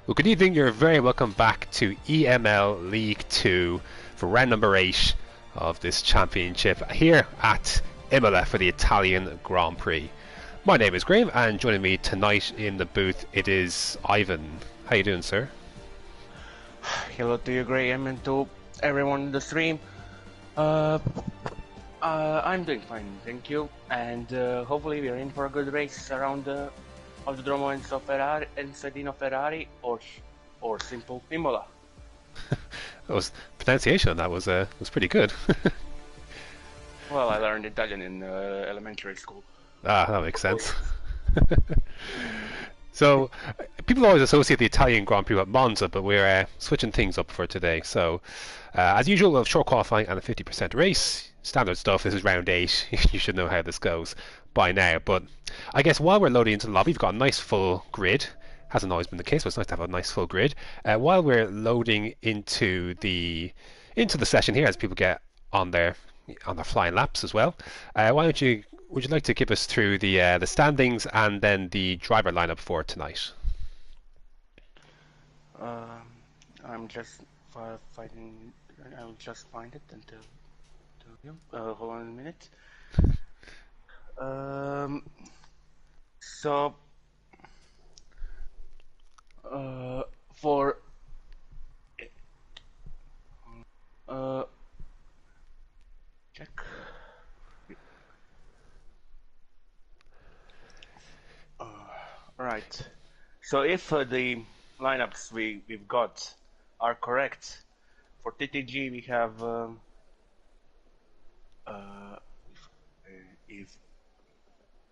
Well, good evening. You're very welcome back to EML League 2 for round number 8 of this championship here at Imola for the Italian Grand Prix. My name is Graham, and joining me tonight in the booth it is Ivan. How you doing, sir? Hello to you, Graham, and to everyone in the stream. I'm doing fine, thank you. And hopefully we're in for a good race around the Autodromo Enzo Ferrari or simple Imola. Pronunciation on that was pretty good. Well, I learned Italian in elementary school. Ah, that makes sense. So, people always associate the Italian Grand Prix with Monza, but we're switching things up for today. So, as usual, we'll have short qualifying and a 50% race. Standard stuff. This is round 8. You should know how this goes by now. But I guess while we're loading into the lobby, we've got a nice full grid. Hasn't always been the case, but it's nice to have a nice full grid. While we're loading into the session here, as people get on their flying laps as well, would you like to give us through the standings and then the driver lineup for tonight? I'm just fighting. I'll just find it until. Hold on a minute. So for check. Right. So if the lineups we've got are correct, for TTG we have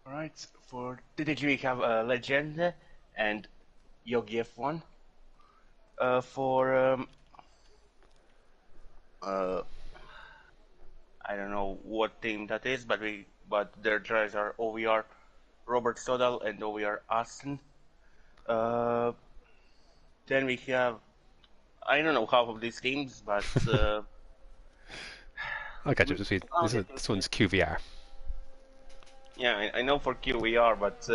Alright, for TTG we have Legend and Yogi F1. For I don't know what team that is, but their drivers are OVR Robert Sodal and OVR Aston. Then we have, I don't know half of these teams, but I'll catch up to speed. This one's QVR. Yeah, I know for QVR, but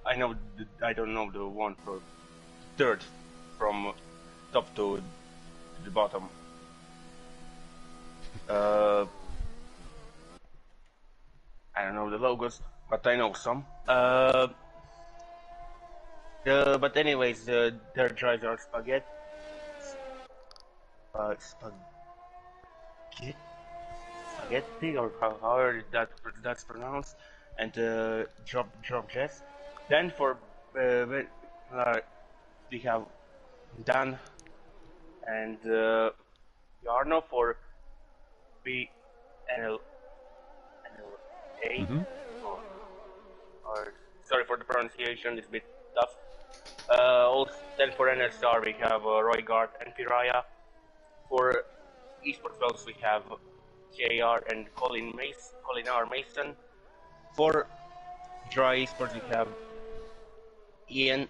I don't know the one for third from top to the bottom. I don't know the logos, but I know some. But anyways, their drives are spaghetti. Spaghetti, or however that's pronounced, and drop jets. Then for we have Dan and Jarno for BNLA. Or sorry for the pronunciation, it's a bit tough. Also, then for NSR we have Roy Gard and Piraya. For Esports Wells we have JR and Colin R. Mason. For Dry Esports we have Ian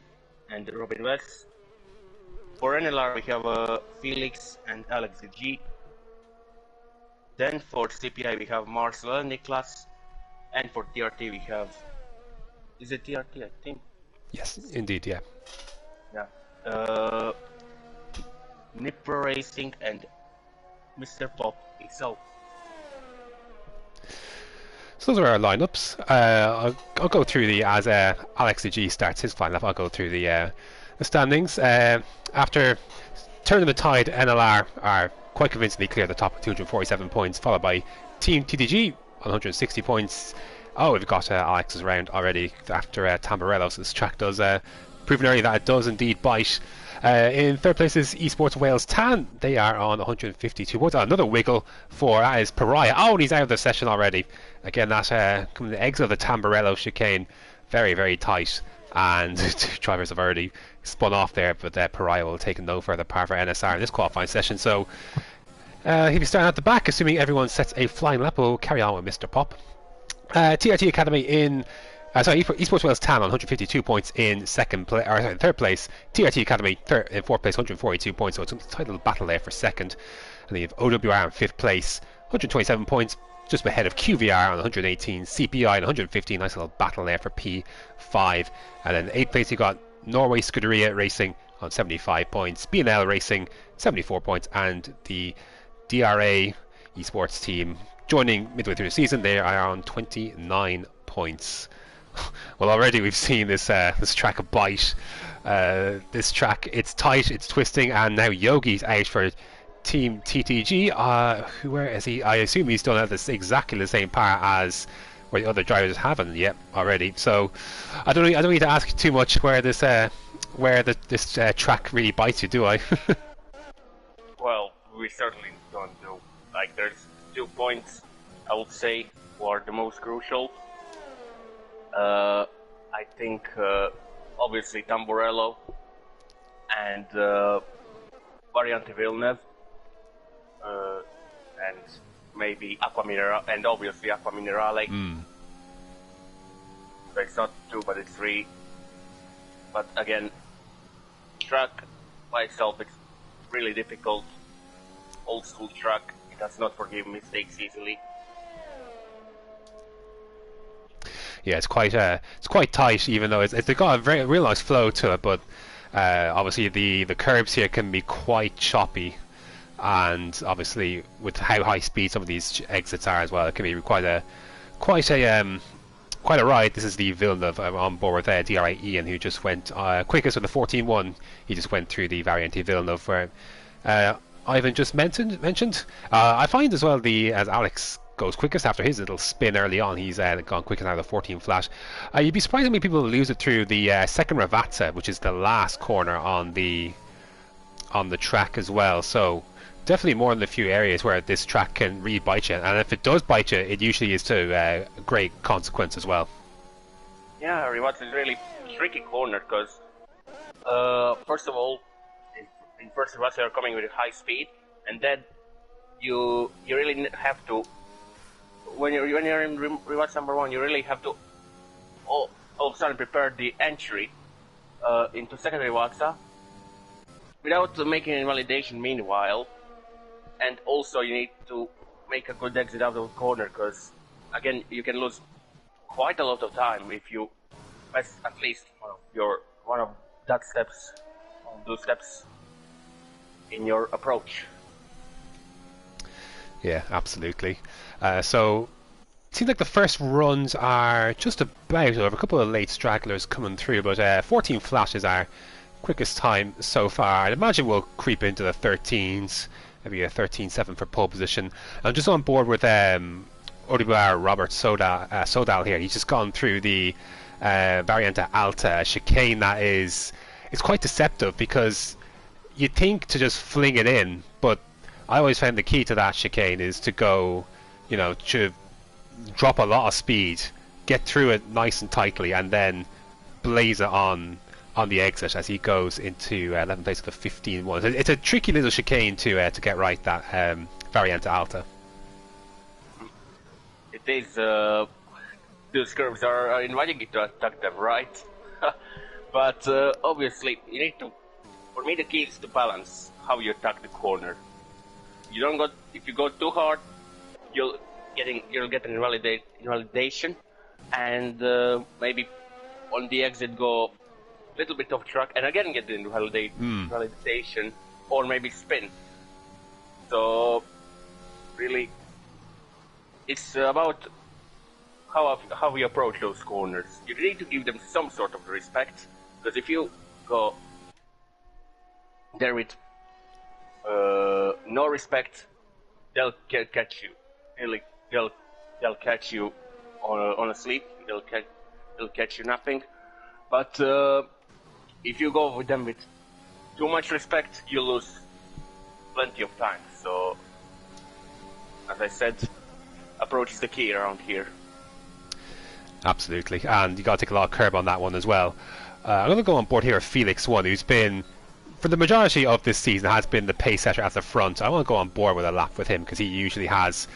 and Robin West. For NLR we have Felix and Alex G. Then for CPI we have Marcel and Niklas. And for TRT we have, is it TRT, I think? Yes, indeed, yeah. Yeah. Nipro Racing and Mr. Pop himself. So those are our lineups. I'll go through as Alex G starts his lineup. I'll go through the standings. After turning the tide, NLR are quite convincingly clear at the top with 247 points, followed by Team TTG on 160 points. Oh, we've got Alex's round already after Tamburello, so this track does proving early that it does indeed bite. In third place is Esports Wales Tan. They are on 152 points. Another wiggle for that is Pariah. Oh, and he's out of the session already. Again, that coming the exit of the Tamburello chicane, very, very tight. And two drivers have already spun off there, but Pariah will take no further part for NSR in this qualifying session. So he'll be starting at the back, assuming everyone sets a flying lap. We'll carry on with Mr. Pop. TRT Academy in Esports Wales Tan on 152 points in third place. TRT Academy in fourth place, 142 points. So it's a tight little battle there for second. And then you have OWR in fifth place, 127 points, just ahead of QVR on 118, CPI on 115. Nice little battle there for P5. And then eighth place you got Norway Scuderia Racing on 75 points, B&L Racing 74 points, and the DRA Esports team joining midway through the season, they are on 29 points. Well, already we've seen this track bite. This track, it's tight, it's twisting, and now Yogi's out for Team TTG. Where is he? I assume he's done at exactly the same par as where the other drivers haven't yet already. So I don't need to ask too much where this track really bites you, do I? Well, we certainly don't do. Like, there's 2 points I would say were the most crucial. I think obviously Tamburello and Variante Villeneuve, and maybe Aqua Minerale, and obviously Aqua Minerale. So it's not 2 but it's 3. But again, track by itself, it's really difficult. Old school track, it does not forgive mistakes easily. Yeah, it's quite tight, even though it's got a real nice flow to it. But obviously the curbs here can be quite choppy, and obviously with how high speed some of these exits are as well, it can be quite a ride. This is the Villeneuve on board with DRA Ian, who just went quickest with the 14-1. He just went through the Variante Villeneuve, where Ivan just mentioned. I find as well, as Alex goes quickest after his little spin early on, he's gone quickest out of the 14 flat. You'd be surprised how many people lose it through the second Ravazza, which is the last corner on the track as well. So definitely more than a few areas where this track can really bite you, and if it does bite you, it usually is to a great consequence as well. Yeah, Ravazza is really tricky corner because first of all, in first Ravazza you're coming with high speed, and then you really have to, when you're in Ravazza number 1, you really have to all of a sudden prepare the entry into second Ravazza without making invalidation meanwhile, and also you need to make a good exit out of the corner, because again you can lose quite a lot of time if you miss at least one of those steps in your approach. Yeah, absolutely. So it seems like the first runs are just about over. A couple of late stragglers coming through, but 14 flash is our quickest time so far. I'd imagine we'll creep into the 13s, maybe a 13.7 for pole position. I'm just on board with Oliver Robert Sodal here. He's just gone through the Variante Alta chicane. It's quite deceptive, because you think to just fling it in, but I always found the key to that chicane is to go, to drop a lot of speed, get through it nice and tightly, and then blaze it on the exit as he goes into 11th place with a 15.1. It's a tricky little chicane to get right, that Variante Alta. It is. Those curves are inviting you to attack them, right? But obviously, you need to. For me, the key is to balance how you attack the corner. You don't go. If you go too hard, you'll get an invalidation, and maybe on the exit go a little bit off track, and again get the invalidation, or maybe spin. So really, it's about how we approach those corners. You need to give them some sort of respect, because if you go there with no respect, they'll catch you. They'll catch you on a sleep. They'll catch you napping. But if you go with them with too much respect, you lose plenty of time. So, as I said, approach is the key around here. Absolutely, and you got to take a lot of curb on that one as well. I'm going to go on board here with Felix One, who's been, for the majority of this season, has been the pace setter at the front. I want to go on board with a lap with him, because he usually has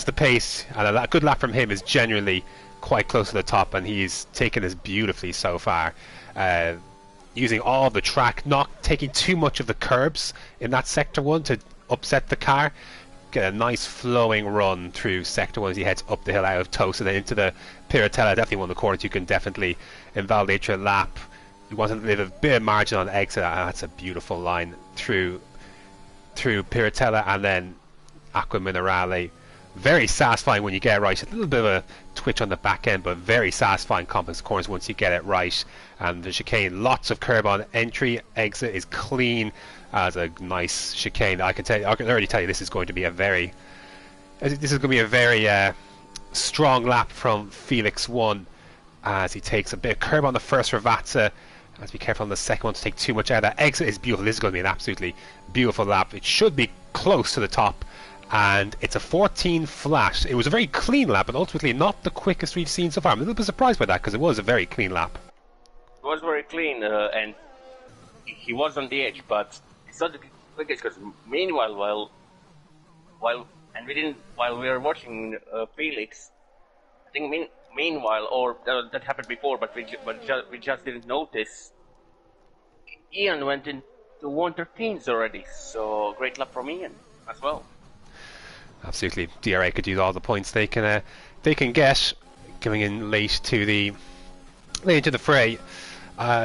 the pace, and a good lap from him is generally quite close to the top, and he's taken this beautifully so far, using all the track, not taking too much of the curbs in that sector 1 to upset the car. Get a nice flowing run through sector 1 as he heads up the hill out of Toast and then into the Piratella. Definitely one of the corners you can definitely invalidate your lap You want to leave a bit of margin on exit, and that's a beautiful line through Piratella and then Aqua Minerale. Very satisfying when you get it right. A little bit of a twitch on the back end, but very satisfying complex corners once you get it right. And the chicane, lots of curb on entry, exit is clean as a nice chicane. I can already tell you this is going to be a very strong lap from Felix 1 as he takes a bit of curb on the first Ravazza. Has to be careful on the second one to take too much out. That exit is beautiful. This is going to be an absolutely beautiful lap. It should be close to the top, and it's a 14 flat. It was a very clean lap, but ultimately not the quickest we've seen so far. I'm a little bit surprised by that because it was a very clean lap. It was very clean, and he was on the edge, but it's not the quickest because meanwhile, while we were watching Felix, I think meanwhile, or that happened before, but we just didn't notice. Ian went into 113s already, so great luck from Ian as well. Absolutely, DRA could use all the points they can get, coming in late into the fray.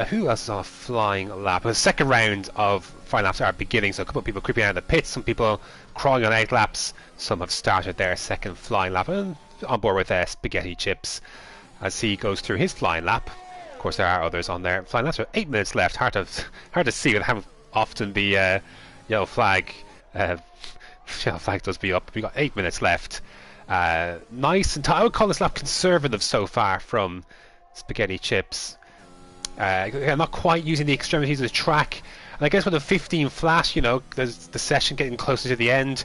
Who else is on a flying lap? The second round of flying laps are beginning, so a couple of people creeping out of the pits, some people crawling on out laps, some have started their second flying lap, and on board with Spaghetti Chips as he goes through his flying lap. Of course, there are others on their flying laps. So 8 minutes left. Hard to see with how often the yellow flag does be up. We've got 8 minutes left. Nice and I would call this lap conservative so far from Spaghetti Chips. Not quite using the extremities of the track. And I guess with a 15 flat, there's the session getting closer to the end.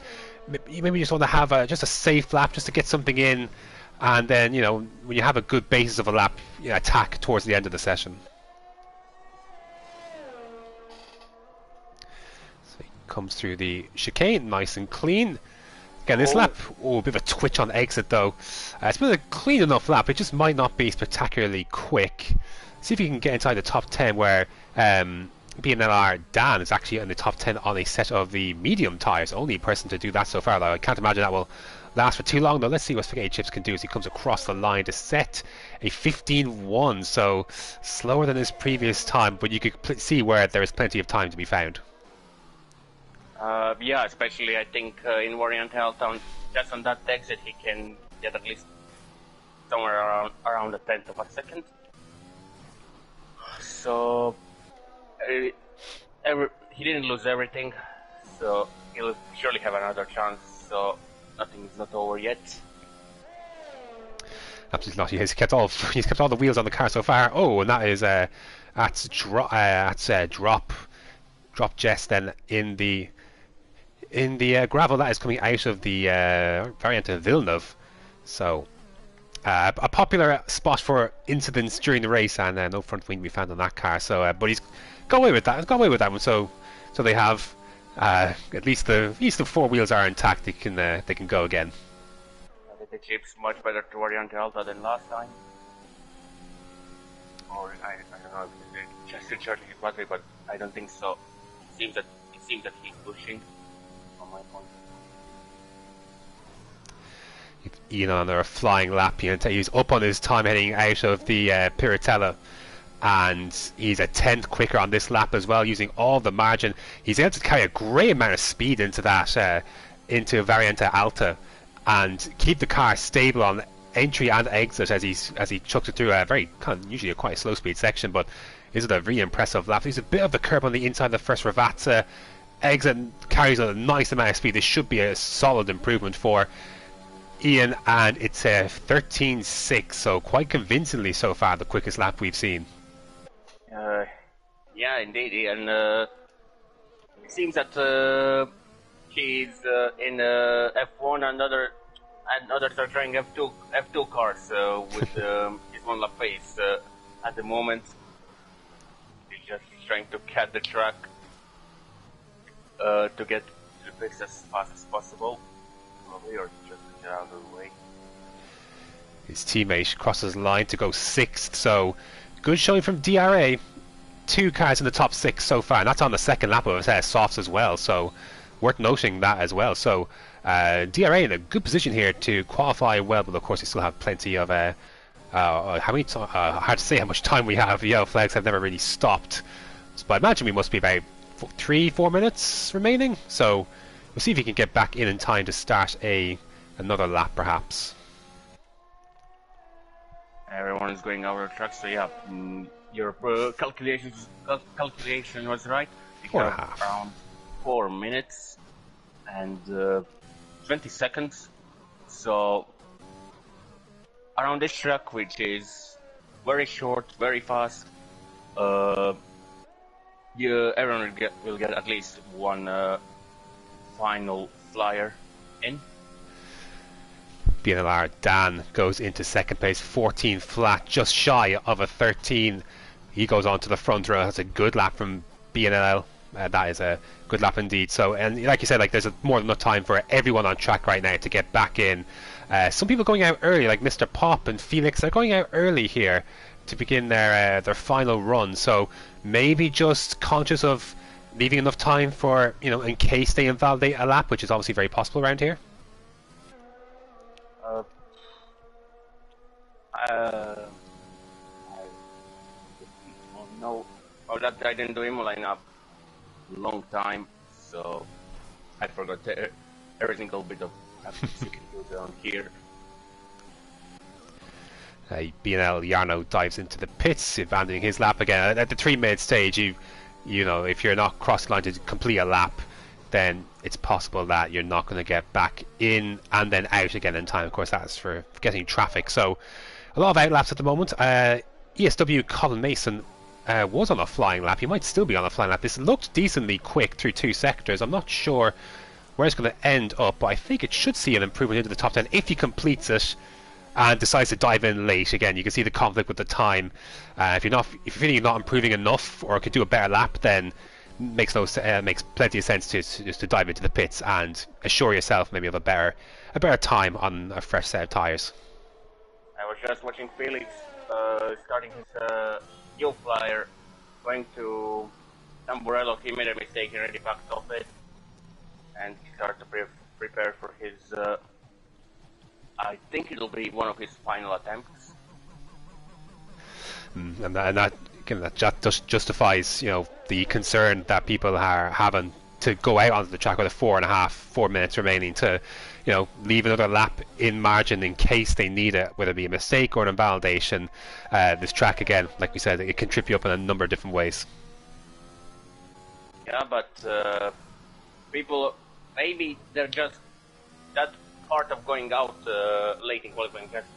Maybe you just want to have just a safe lap just to get something in, and then when you have a good basis of a lap, attack towards the end of the session. So he comes through the chicane nice and clean. Again, this lap, a bit of a twitch on exit though. It's been a clean enough lap, it just might not be spectacularly quick. See if you can get inside the top 10 where BNLR Dan is actually in the top 10 on a set of the medium tyres. Only person to do that so far, though. I can't imagine that will last for too long, though. Let's see what Spaghetti Chips can do as he comes across the line to set a 15-1. So slower than his previous time, but you could see where there is plenty of time to be found. Yeah, especially I think in Variant Helltown, just on that exit, he can get at least somewhere around a tenth of a second. So he didn't lose everything, so he'll surely have another chance. So nothing is not over yet. Absolutely not. He's kept all the wheels on the car so far. Oh, and that is that's drop Jess then in the gravel that is coming out of the variant of Villeneuve. So a popular spot for incidents during the race, and no front wing to be found on that car. So, but he's got away with that. He's got away with that one. So they have at least the four wheels are intact. They can go again. The chip's much better to Variant Alta than last time. Or I don't know if it's just in charging his battery, but I don't think so. It seems that he's pushing on my point. Ian on a flying lap. He's up on his time heading out of the Piratella, and he's a tenth quicker on this lap as well, using all the margin. He's able to carry a great amount of speed into that into Varianta Alta, and keep the car stable on entry and exit as he chucks it through a very usually a quite slow speed section, but is it a really impressive lap. There's a bit of the curb on the inside of the first Ravazza. Exit carries a nice amount of speed. This should be a solid improvement for Ian, and it's a 13.6, so quite convincingly so far the quickest lap we've seen. Yeah, indeed, and it seems that he's in F1 and others are trying F2 cars with his one lap pace at the moment. He's just trying to cut the track to get to the pits as fast as possible, probably, or just get out of the way. His teammate crosses the line to go 6th, so good showing from DRA. 2 cars in the top 6 so far, and that's on the second lap of softs as well, so worth noting that as well. So DRA in a good position here to qualify well, but of course they still have plenty of How many? Hard to say how much time we have. Yellow flags have never really stopped, but I imagine we must be about 3-4 minutes remaining. So we'll see if he can get back in time to start another lap, perhaps. Everyone is going over the track, so yeah, your calculation was right. We Four and have a half. around 4 minutes and 20 seconds. So around this track, which is very short, very fast, everyone will get at least one final flyer in. BNLR Dan goes into second place, 14 flat, just shy of a 13. He goes on to the front row. That's a good lap from BNL. That is a good lap indeed. So, and like you said, like there's more than enough time for everyone on track right now to get back in. Some people going out early, like Mr. Pop and Felix, are going out early here to begin their final run. So maybe just conscious of leaving enough time for, you know, in case they invalidate a lap, which is obviously very possible around here. No, that I didn't do Imola in a long time, so I forgot every single bit of practice you can do down here. BNL Jarno dives into the pits, abandoning his lap again. At the 3-minute stage, you know, if you're not crossing line to complete a lap, then it's possible that you're not going to get back in and then out again in time. Of course, that's for getting traffic. So a lot of outlaps at the moment. ESW Colin Mason was on a flying lap. He might still be on a flying lap. This looked decently quick through 2 sectors. I'm not sure where it's going to end up, but I think it should see an improvement into the top 10 if he completes it and decides to dive in late. Again, you can see the conflict with the time. If you're feeling you're not improving enough or could do a better lap, then makes plenty of sense to just to dive into the pits and assure yourself maybe of a better time on a fresh set of tires. I was just watching Felix starting his Yo flyer, going to Tamburello. He made a mistake, he already backed off it, and he started to prepare for his. I think it'll be one of his final attempts. And that just justifies, you know, the concern that people are having to go out onto the track with 4 minutes remaining to, you know, leave another lap in margin in case they need it, whether it be a mistake or an invalidation. This track, again, like we said, it can trip you up in a number of different ways. Yeah, but people, maybe they're just that part of going out late in qualifying, just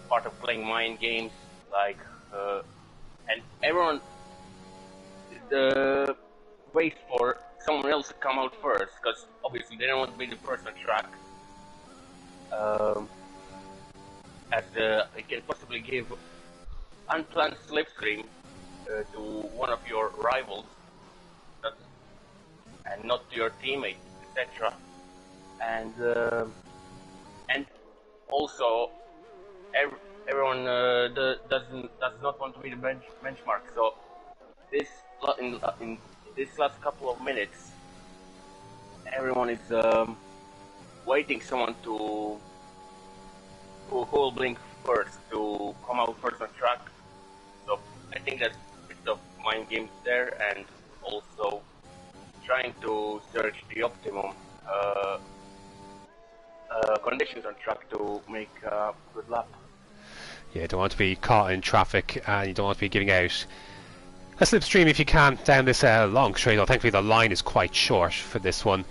part of playing mind games, like, and everyone waits for someone else to come out first, because obviously they don't want to be the first on track. As it can possibly give unplanned slipstream to one of your rivals, and not to your teammate, etc. And also everyone does not want to be the benchmark. So this in this last couple of minutes, everyone is waiting someone who will blink first to come out first on track. So I think that's a bit of mind games there, and also trying to search the optimum conditions on track to make a good lap. Yeah, you don't want to be caught in traffic, and you don't want to be giving out a slipstream if you can down this long straight. Well, thankfully the line is quite short for this one.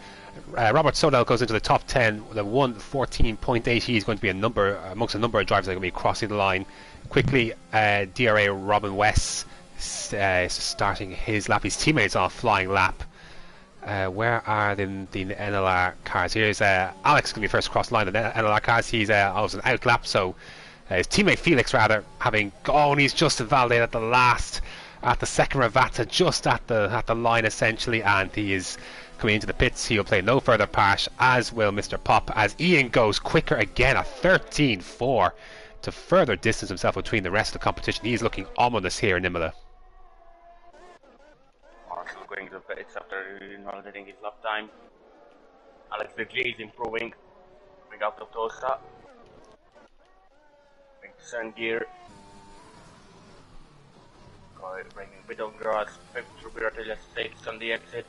Robert Sodell goes into the top 10 with a 1:14.8. He's going to be amongst a number of drivers that are going to be crossing the line quickly. DRA Robin West starting his lap. His teammates on a flying lap. Where are the NLR cars? Here's Alex going to be first across the line. The NLR cars, he's was an out lap, so his teammate Felix rather having gone. He's just invalidated at the second regatta, just at the line essentially, and he is coming into the pits. He'll play no further part, as will Mr. Pop, as Ian goes quicker again, a 13.4 to further distance himself between the rest of the competition. He's looking ominous here in Imola. Marshall going to the pits after invalidating his lap time. Alex Vigli is improving, coming out of Tosa. Going to sand gear. Bringing a bit of grass, 5th through Biratelia 6 on the exit.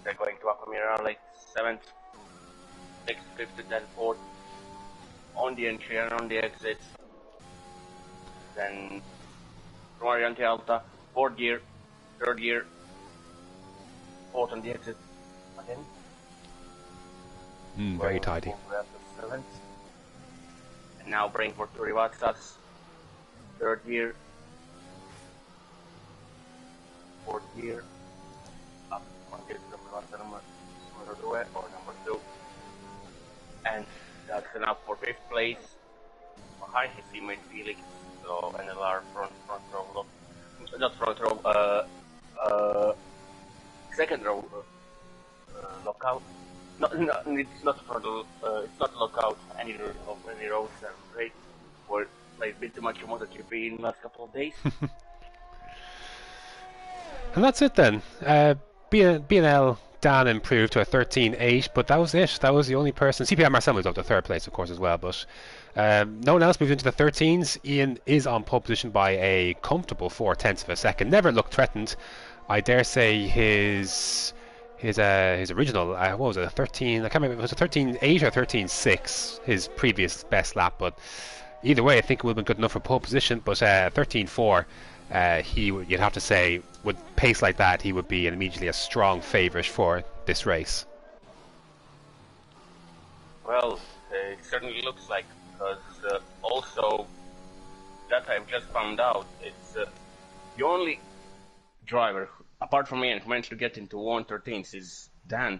They're going to Aquamira late 7th, 6th, 5th to 10th, 4th. On the entry and on the exit. Then Variante Alta, 4th gear, 3rd gear, 4th on the exit. Again. Very tidy. And now bring for Turivatsas, 3rd gear, 4th gear, up until the number 2, and that's enough for 5th place. Behind his teammate Felix, so NLR front row, not front row, second row lockout. No, it's not front row, it's not lockout any of any rows. Great, or played a bit too much MotoGP in the last couple of days. And that's it then. BNL Dan improved to a 13.8, but that was it. That was the only person. CPI Marcel moved up to 3rd place, of course, as well, but no one else moved into the 13s. Ian is on pole position by a comfortable 0.4 of a second. Never looked threatened. I dare say his original, what was it, a 13, I can't remember, it was a 13.8 or 13.6, his previous best lap, but either way I think it would have been good enough for pole position, but 13.4, you'd have to say, with pace like that, he would be immediately a strong favourite for this race. Well, it certainly looks like, because also, that I've just found out, it's the only driver, apart from Ian, who managed to get into 1/13 is Dan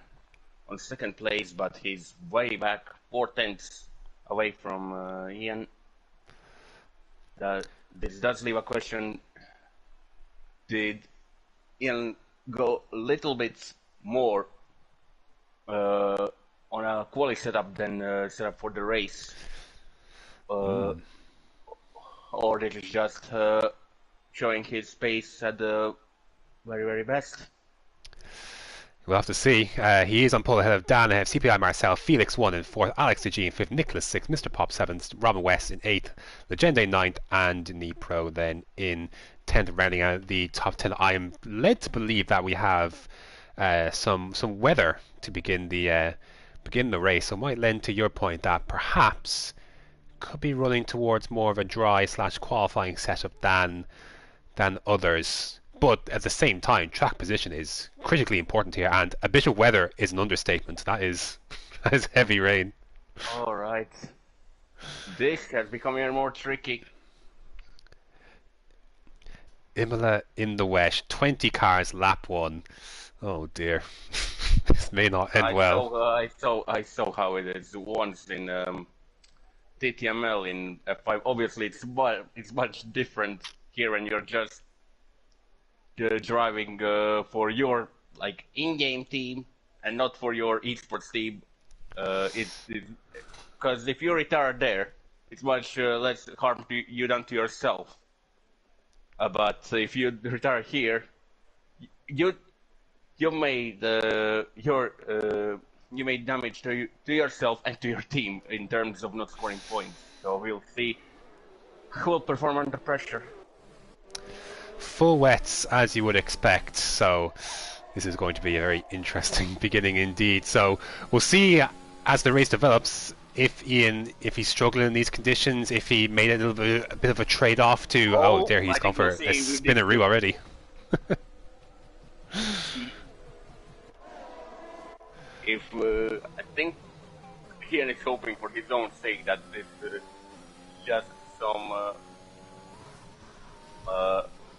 on 2nd place, but he's way back, 4/10 away from Ian. This does leave a question. Did Ian go a little bit more on a quali setup than setup for the race? Or did he just showing his pace at the very, very best? We'll have to see. He is on pole ahead of Dan, ahead of CPI Marcel, Felix 1 in 4th, Alex DG in 5th, Nicholas 6th, Mr. Pop 7th, Robin West in 8th, Legende 9th, and Nipro then in 10th, rounding out the top 10. I am led to believe that we have some weather to begin the race, so it might lend to your point that perhaps could be running towards more of a dry / qualifying setup than others. But at the same time, track position is critically important here, and a bit of weather is an understatement. That is heavy rain. All right, this has become even more tricky. Imola in the west, 20 cars, lap 1. Oh dear, this may not end well. I saw how it is once in TTML in F5. Obviously, it's much different here, when you're just driving for your in-game team and not for your esports team. Because if you retire there, it's much less harm to you than to yourself. But if you retire here, you made damage to yourself and to your team in terms of not scoring points. So we'll see who will perform under pressure. Full wets, as you would expect, so this is going to be a very interesting beginning indeed. So we'll see as the race develops if he's struggling in these conditions, if he made a bit of a trade-off to there he's gone for a spinneroo already. I think Ian is hoping for his own sake that this is just some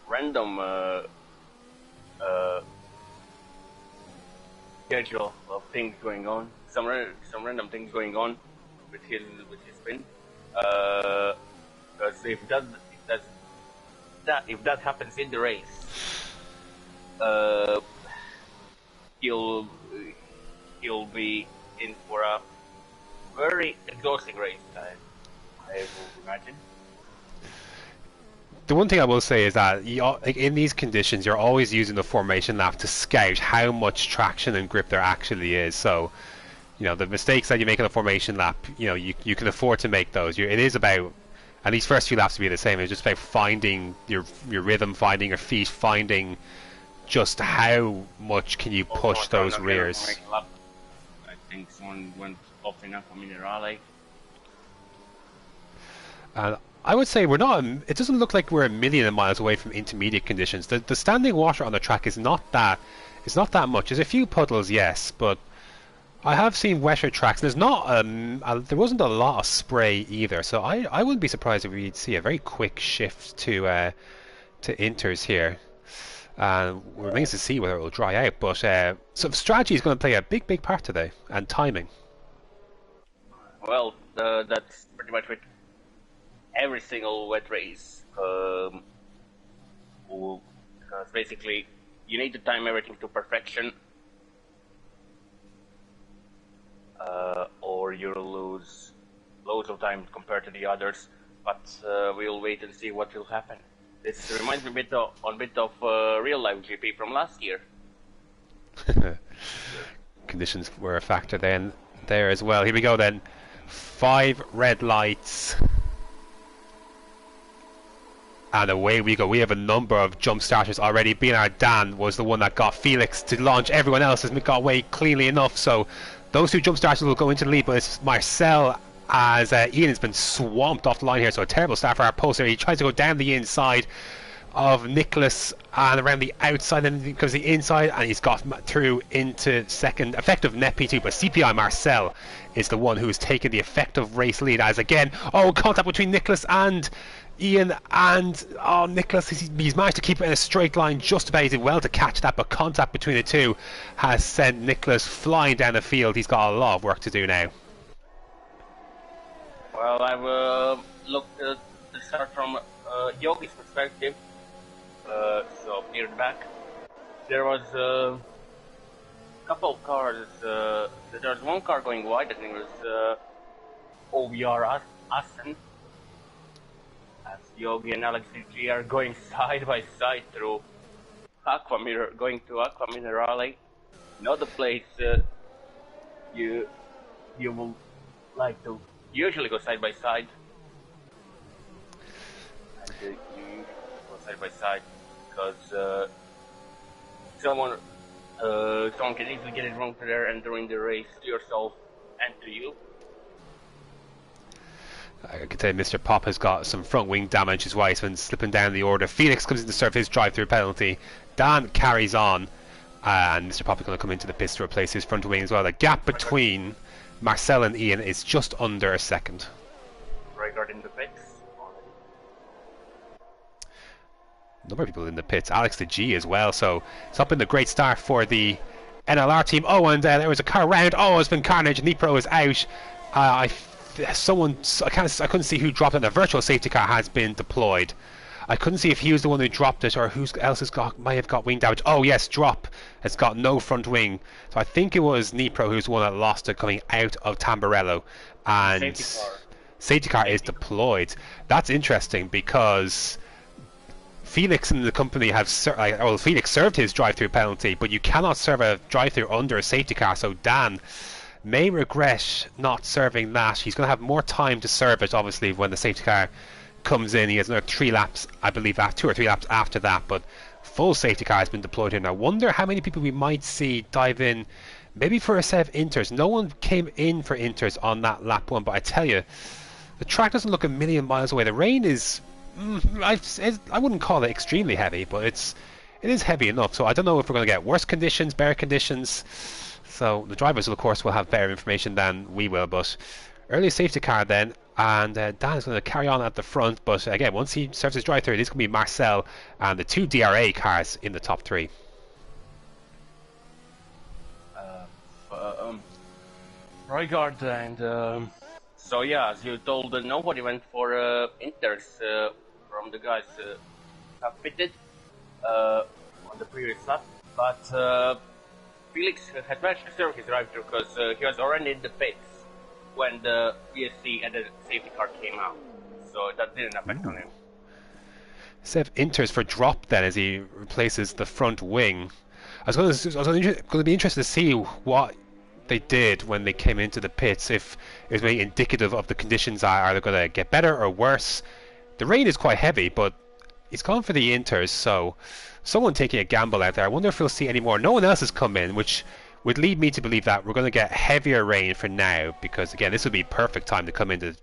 random schedule of things going on, some random things going on with his spin. Because if that happens in the race, he'll be in for a very exhausting race, I would imagine. The one thing I will say is that in these conditions, you're always using the formation lap to scout how much traction and grip there actually is. So, the mistakes that you make in a formation lap, you can afford to make those. It is about And these first few laps will be the same. It's just about finding your rhythm, finding your feet, finding just how much can you push those rears. I think someone went off in Aqua Minerale. And I would say we're not. It doesn't look like we're a million of miles away from intermediate conditions. The standing water on the track is not that. It's not that much. There's a few puddles, yes, but I have seen wetter tracks. There's not. There wasn't a lot of spray either, so I wouldn't be surprised if we'd see a very quick shift to inters here. Remains to see whether it will dry out. But so strategy is going to play a big part today, and timing. Well, that's pretty much with every single wet race. Because basically, you need to time everything to perfection, or you'll lose loads of time compared to the others. But we'll wait and see what will happen. This reminds me a bit of real life GP from last year. Conditions were a factor then there as well. Here we go then. 5 red lights. And away we go. We have a number of jump starters already. Bernard Dan was the one that got Felix to launch. Everyone else has got away cleanly enough. So those 2 jump starters will go into the lead. But it's Marcel, as Ian has been swamped off the line here. So a terrible start for our poster. He tries to go down the inside of Nicholas and around the outside, and he goes the inside, and he's got through into second. Effective net P2, but CPI Marcel is the one who has taken the effective race lead. As again, contact between Nicholas and Ian, and Nicholas, he's managed to keep it in a straight line just about. He did well to catch that, but contact between the two has sent Nicholas flying down the field. He's got a lot of work to do now. Well, I've looked at the start from Yogi's perspective. So near the back, there was a couple of cars. There was one car going wide. I think it was OVR Assen. As Yogi and Alex DG are going side by side through going to Aqua Minerale. Not the place you will like to usually go side by side. And you go side by side because someone can easily get it wrong there and during the race to yourself and to you. I can tell you Mr. Pop has got some front wing damage as well. He's been slipping down the order. Felix comes in to serve his drive-through penalty. Dan carries on, and Mr. Pop is going to come into the pits to replace his front wing as well. The gap between Marcel and Ian is just under a second. Regarding the pits, number of people in the pits. Alex the G as well. So it's not been a great start for the NLR team. And there was a car round. It's been carnage. Nipro is out. I couldn't see who dropped it. A virtual safety car has been deployed. I couldn't see if he was the one who dropped it or who else might have got wing damage. Yes, Drop has got no front wing. So I think it was Nipro who's the one that lost it coming out of Tamburello. And safety car is deployed. That's interesting because Felix and the company have Felix served his drive-through penalty, but you cannot serve a drive-through under a safety car. So Dan may regret not serving that. He's going to have more time to serve it, obviously, when the safety car comes in. He has another 3 laps, I believe, 2 or 3 laps after that, but full safety car has been deployed here. Now, I wonder how many people we might see dive in, maybe for a set of inters. No one came in for inters on that lap 1, but I tell you, the track doesn't look a million miles away. The rain is, I wouldn't call it extremely heavy, but it is heavy enough, so I don't know if we're going to get worse conditions, better conditions. So the drivers, of course, will have better information than we will. But early safety car then, and Dan is going to carry on at the front. But again, once he serves his drive-through, it is going to be Marcel and the 2 DRA cars in the top 3. Roygaard and so yeah, as you told, nobody went for inters from the guys have fitted on the previous lap, but Felix had managed to serve his drive-through because he was already in the pits when the VSC and the safety car came out, so that didn't affect on him. Set inters for Drop then as he replaces the front wing. I was going to be interested to see what they did when they came into the pits, if it was maybe indicative of the conditions are they going to get better or worse. The rain is quite heavy, but he's gone for the inters, so someone taking a gamble out there. I wonder if we'll see any more. No one else has come in, which would lead me to believe that we're going to get heavier rain for now, because again, this would be perfect time to come in to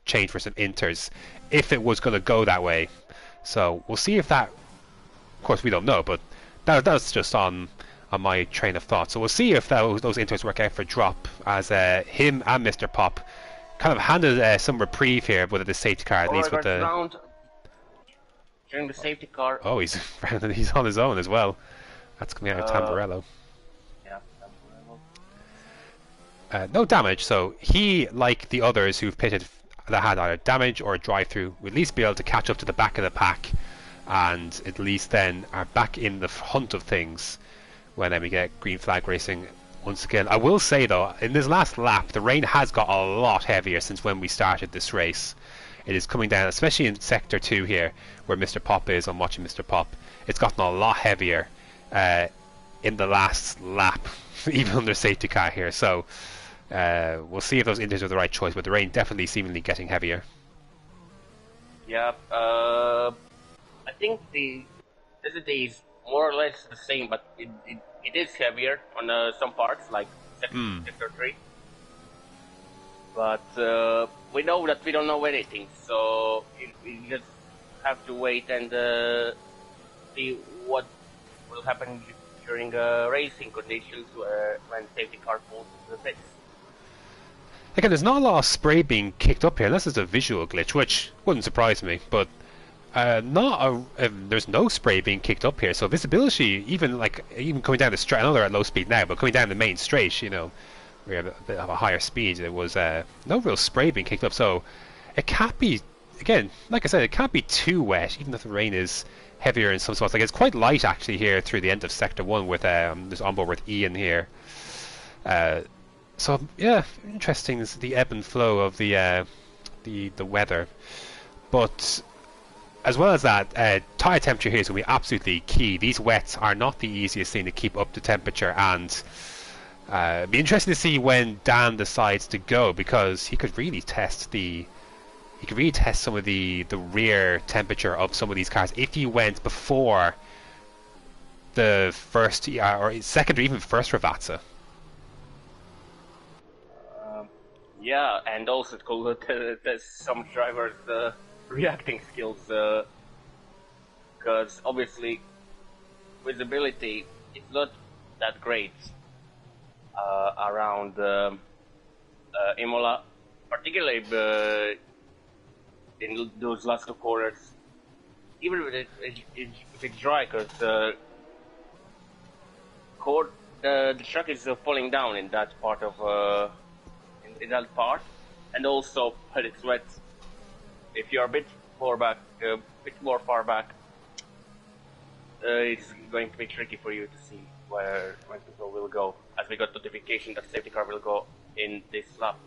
change for some inters if it was going to go that way. So we'll see if that, of course we don't know, but that's just on my train of thought. So we'll see if those inters work out for drop, as him and Mr. Pop kind of handed some reprieve here with the safety car, at least with the... Round. During the safety car. Oh, he's on his own as well. That's coming out of Tamburello. Yeah, Tamburello. No damage, so he, like the others who've pitted that had either damage or a drive-through, would at least be able to catch up to the back of the pack, and at least then are back in the hunt of things when we get green flag racing once again. I will say though, in this last lap, the rain has got a lot heavier since when we started this race. It is coming down, especially in Sector 2 here, where Mr. Pop is. I'm watching Mr. Pop. It's gotten a lot heavier in the last lap, even under safety car here. So we'll see if those inters are the right choice, but the rain definitely seemingly getting heavier. Yeah, I think the density is more or less the same, but it is heavier on some parts, like Sector 3. But we know that we don't know anything, so we just have to wait and see what will happen during racing conditions when safety car falls into the pits. Again, there's not a lot of spray being kicked up here, unless it's a visual glitch, which wouldn't surprise me, but there's no spray being kicked up here, so visibility, even coming down the straight, I know they're at low speed now, but coming down the main straight, you know, we have a bit of a higher speed, there was no real spray being kicked up, so it can't be, again, like I said, it can't be too wet, even if the rain is heavier in some spots. Like, it's quite light actually here through the end of Sector 1 with this onboard with Ian here. So yeah, interesting is the ebb and flow of the weather. But as well as that, tyre temperature here is going to be absolutely key. These wets are not the easiest thing to keep up to temperature, and it'd be interesting to see when Dan decides to go, because he could really test some of the rear temperature of some of these cars if he went before the first or second or even first Ravazza. Yeah, and also it could test some drivers' reacting skills, because obviously visibility is not that great around Imola, particularly in those last two corners. Even if it's dry, because the track is falling down in that part of in that part, and also when it's wet, if you're a bit more far back, it's going to be tricky for you to see when people will go, as we got notification that safety car will go in this lap.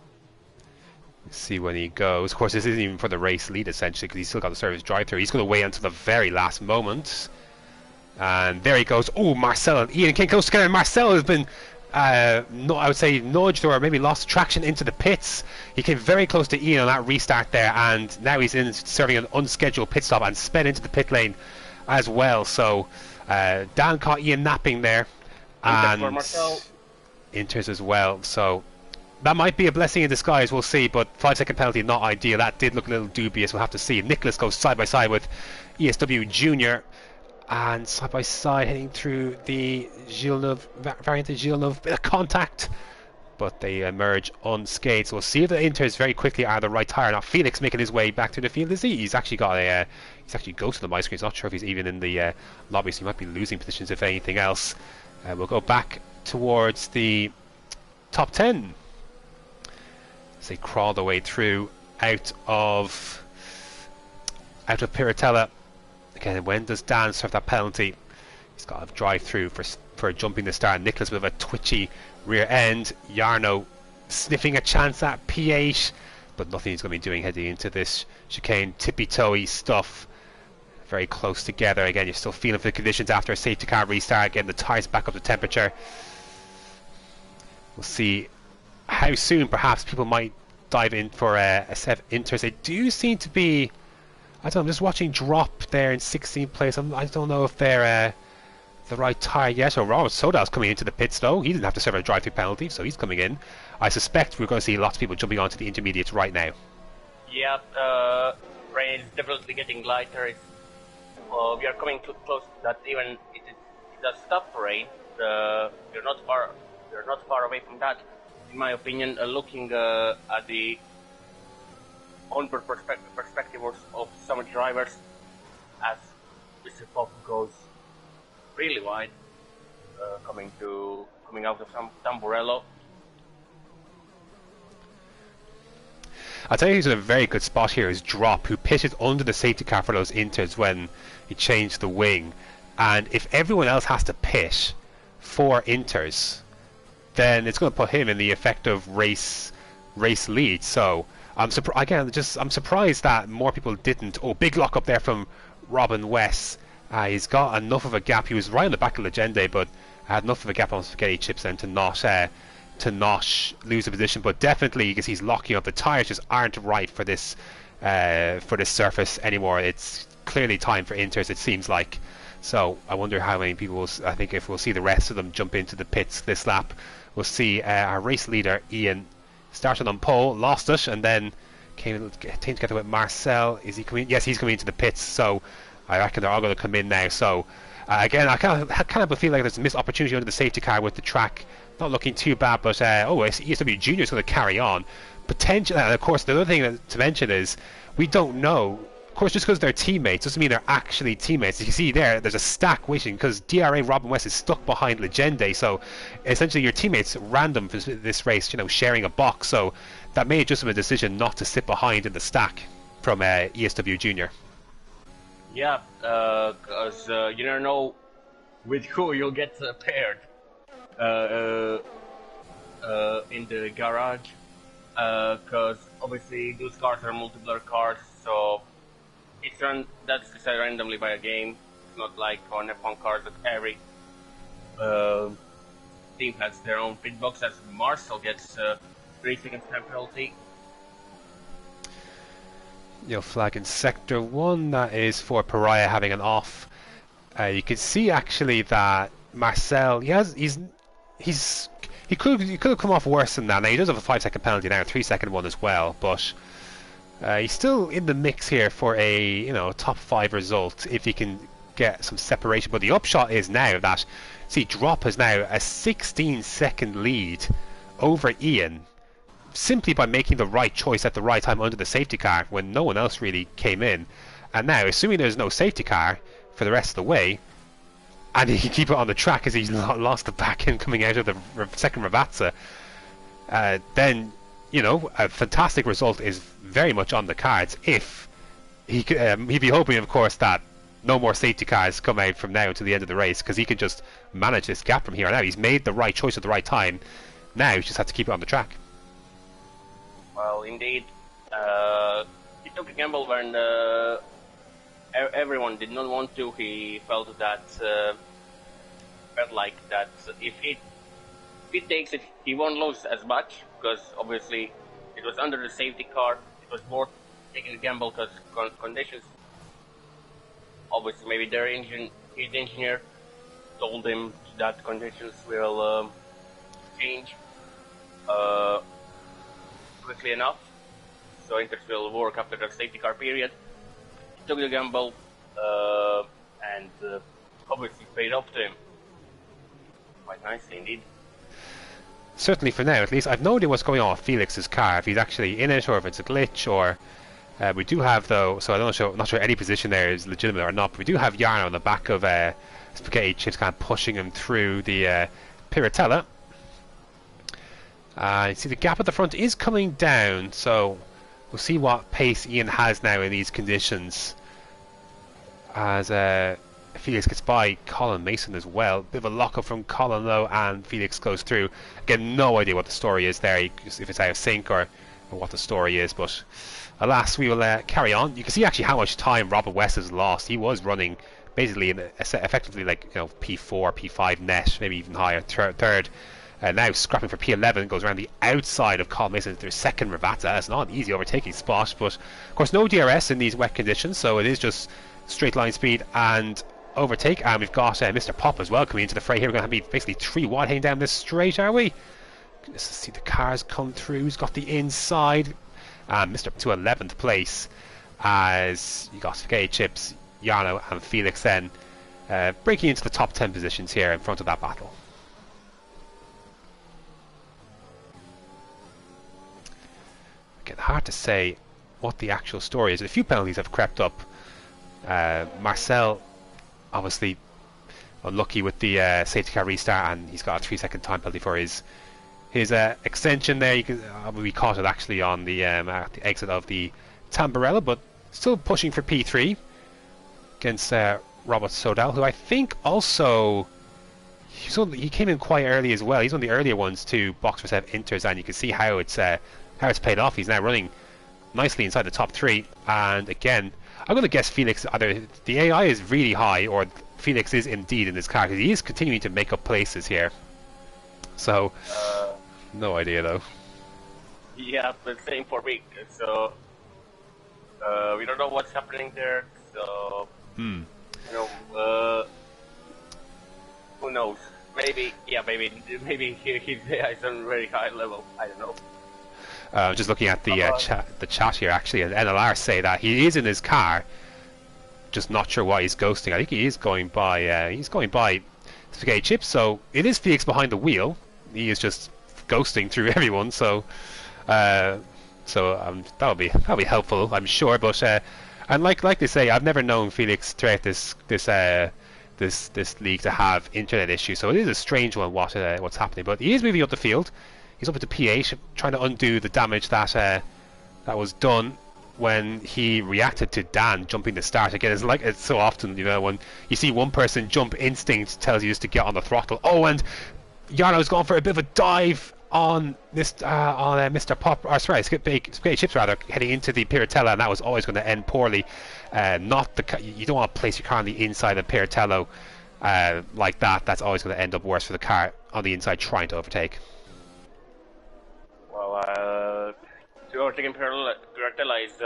See when he goes. Of course, this isn't even for the race lead essentially, because he's still got the service drive-through. He's going to wait until the very last moment, and there he goes. Oh, Marcel and Ian came close together. Marcel has been I would say nudged or maybe lost traction into the pits. He came very close to Ian on that restart there, and now he's serving an unscheduled pit stop and sped into the pit lane as well. So Dan caught Ian napping there, and inters as well. So that might be a blessing in disguise, we'll see, but 5-second penalty, not ideal. That did look a little dubious, we'll have to see. Nicholas goes side by side with ESW Junior, and side by side heading through the Villeneuve variant of Villeneuve, bit of contact, but they emerge unscathed. So we'll see if the inters very quickly are the right tyre. Now Felix making his way back to the field. He's actually got a he's actually ghosted the my screen. Not sure if he's even in the lobby, so he might be losing positions if anything else. We'll go back towards the top 10 as they crawl their way through out of Piratella. Again, when does Dan serve that penalty? He's got a drive through for jumping the start. Nicholas with a twitchy rear end. Jarno sniffing a chance at P8, but nothing he's going to be doing heading into this chicane. Tippy-toey stuff. Very close together. Again, you're still feeling for the conditions after a safety car restart. Getting the tyres back up to temperature. We'll see how soon perhaps people might dive in for a set of inters. They do seem to be, I don't know, I'm just watching Drop there in 16th place. I don't know if they're the right tyre yet. Or Robert Sodal's coming into the pits though. He didn't have to serve a drive-through penalty, so he's coming in. I suspect we're going to see lots of people jumping onto the intermediates right now. Yeah, rain is definitely getting lighter. We are coming too close that even it does stop rain. You're not far away from that. In my opinion, looking at the onboard perspective of some drivers, as Mr. Pop goes really wide, coming out of Tamburello. I'll tell you who's in a very good spot here is Drop, who pitted under the safety car for those inters when he changed the wing. And if everyone else has to pit for inters, then it's going to put him in the effective race lead. So I'm surprised that more people didn't. Oh, big lock up there from Robin West. He's got enough of a gap. He was right on the back of Legende, but had enough of a gap on spaghetti chips then to not lose the position. But definitely, because he's locking up, the tires just aren't right for this surface anymore. It's clearly time for inters, it seems like. So I wonder how many people I think if we'll see the rest of them jump into the pits this lap. We'll see our race leader Ian started on pole, lost it, and then came together with Marcel. Is he coming? Yes, he's coming into the pits. So I reckon they're all going to come in now. So again, I kind of feel like there's a missed opportunity under the safety car with the track not looking too bad. But ESW Junior is going to carry on. Potentially, and of course, the other thing to mention is we don't know. Of course, just because they're teammates doesn't mean they're actually teammates. As you see there's a stack waiting because DRA Robin West is stuck behind Legende. So essentially, your teammates random for this race, sharing a box. So that may just be a decision not to sit behind in the stack from ESW Junior. Yeah, because you never know with who you'll get paired in the garage. Because obviously those cars are multiplayer cars, so that's decided randomly by a game. It's not like on F1 cars that every team has their own pit box, as Marcel gets 3 seconds time penalty. Flag in sector 1, that is for Pariah having an off. You can see actually that Marcel, he could have come off worse than that. Now he does have a 5-second penalty now, a 3-second one as well, but he's still in the mix here for a top 5 result if he can get some separation. But the upshot is now that Drop has now a 16-second lead over Ian, simply by making the right choice at the right time under the safety car when no one else really came in. And now, assuming there's no safety car for the rest of the way, and he can keep it on the track as he's lost the back end coming out of the second Ravazza, then a fantastic result is very much on the cards. If he'd be hoping, of course, that no more safety cars come out from now to the end of the race, because he can just manage this gap from here on out. He's made the right choice at the right time. Now he just has to keep it on the track. Well, indeed, he took a gamble when everyone did not want to. He felt like that if he takes it, he won't lose as much, because obviously it was under the safety car. It was more taking a gamble because conditions. Obviously, maybe his engineer told him that conditions will change quickly enough, so Inters will work after the safety car period. He took the gamble, and obviously paid off to him quite nicely indeed. Certainly for now, at least. I've no idea what's going on with Felix's car, if he's actually in it or if it's a glitch. Or we do have, though, so I'm not sure any position there is legitimate or not, but we do have Yarno on the back of Spaghetti Chips kind of pushing him through the Piratella. You see the gap at the front is coming down, so we'll see what pace Ian has now in these conditions as Felix gets by Colin Mason as well. Bit of a lock up from Colin though, and Felix goes through. Again, no idea what the story is there, if it's out of sync or what the story is, but alas, we will carry on. You can see actually how much time Robert West has lost. He was running basically in effectively like P4, P5 net, maybe even higher, third. Now scrapping for P11, goes around the outside of Carl Mason into their second Ravata. It's not an easy overtaking spot, but of course no DRS in these wet conditions, so it is just straight line speed and overtake. And we've got Mr. Pop as well coming into the fray here. We're going to have basically 3 wide heading down this straight, are we? Let's see the cars come through. Who's got the inside? Mr. to 11th place, as you got Spaghetti Chips, Jarno and Felix then breaking into the top 10 positions here in front of that battle. Again, hard to say what the actual story is. A few penalties have crept up. Marcel obviously unlucky with the safety car restart, and he's got a 3-second time penalty for his extension there. You can we caught it actually on the at the exit of the Tamburello, but still pushing for P3 against Robert Sodal, who I think also he came in quite early as well. He's one of the earlier ones to box for 7 inters, and you can see how it's paid off. He's now running nicely inside the top 3, and again I'm going to guess Felix, either the AI is really high or Felix is indeed in this car, because he is continuing to make up places here. So no idea though. Yeah, the same for me. So we don't know what's happening there. So you know, who knows? Maybe he's on a very high level. I don't know. Just looking at the chat here, actually, and NLR say that he is in his car, just not sure why he's ghosting. I think he is going by Spaghetti Chips, so it is Felix behind the wheel. He is just ghosting through everyone, so that'll be helpful, I'm sure. But and like they say, I've never known Felix throughout this league to have internet issues, so it is a strange one what's happening. But he is moving up the field. He's up into P8, trying to undo the damage that was done when he reacted to Dan jumping the start. Again, it's so often, you know, when you see one person jump, instinct tells you just to get on the throttle. Oh, and Jarno's gone for a bit of a dive on Mr. Pop, or sorry, Spaghetti Chips rather, heading into the Piratella, and that was always going to end poorly. You don't want to place your car on the inside of Piratello like that. That's always going to end up worse for the car on the inside trying to overtake. Well, to overtake Piratella is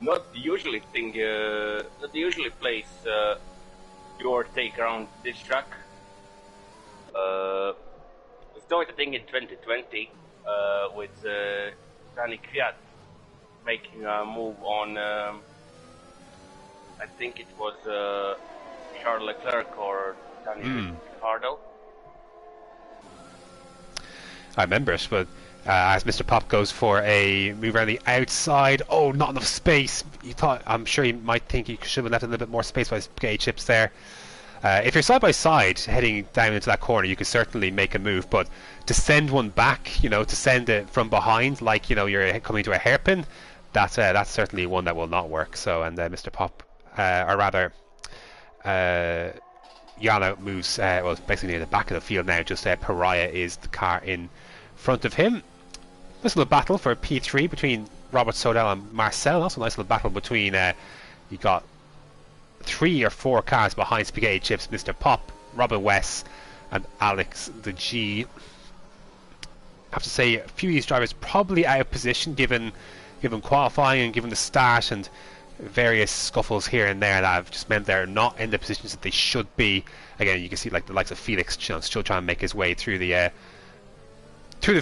not the usually place you overtake around this track. We started a thing in 2020 with Danny Kvyat making a move on, I think it was Charles Leclerc or Danny Ricardo. I remember it, but as Mr. Pop goes for a move around the outside, oh, not enough space. I'm sure you might think you should have left a little bit more space by Spaghetti Chips there. If you're side by side heading down into that corner, you could certainly make a move, but to send one back, you know, to send it from behind, like, you know, you're coming to a hairpin, that's certainly one that will not work. So, and Mr. Pop, or rather, Yana moves, well, basically near the back of the field now. Just Pariah is the car in front of him. Nice little battle for P3 between Robert Sodal and Marcel. Also a nice little battle between, you got 3 or 4 cars behind Spaghetti Chips, Mr. Pop, Robin West, and Alex the G. I have to say, a few of these drivers probably out of position given qualifying and given the start and various scuffles here and there that have just meant they're not in the positions that they should be. Again, you can see like the likes of Felix, you know, still trying to make his way through the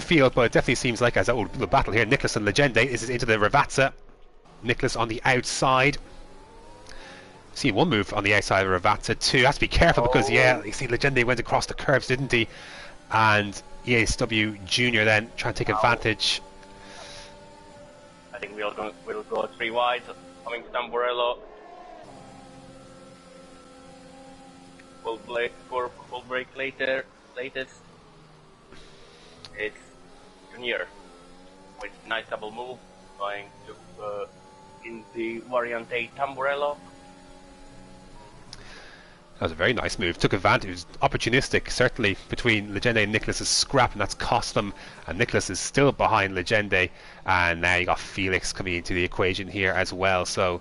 field, but it definitely seems like as the battle here, Nicholas and Legende. This is into the Ravazza. Nicholas on the outside. See one move on the outside of Ravazza too. Has to be careful because you see Legende went across the curves, didn't he? And ESW Junior then trying to take advantage. I think we'll go 3 wide. Coming to Tamburello. Full break latest. It's Junior with nice double move going to in the Variante Tamburello. That was a very nice move. Took advantage. It was opportunistic, certainly, between Legende and Nicholas's scrap, and that's cost them. And Nicholas is still behind Legende, and now you got Felix coming into the equation here as well. So,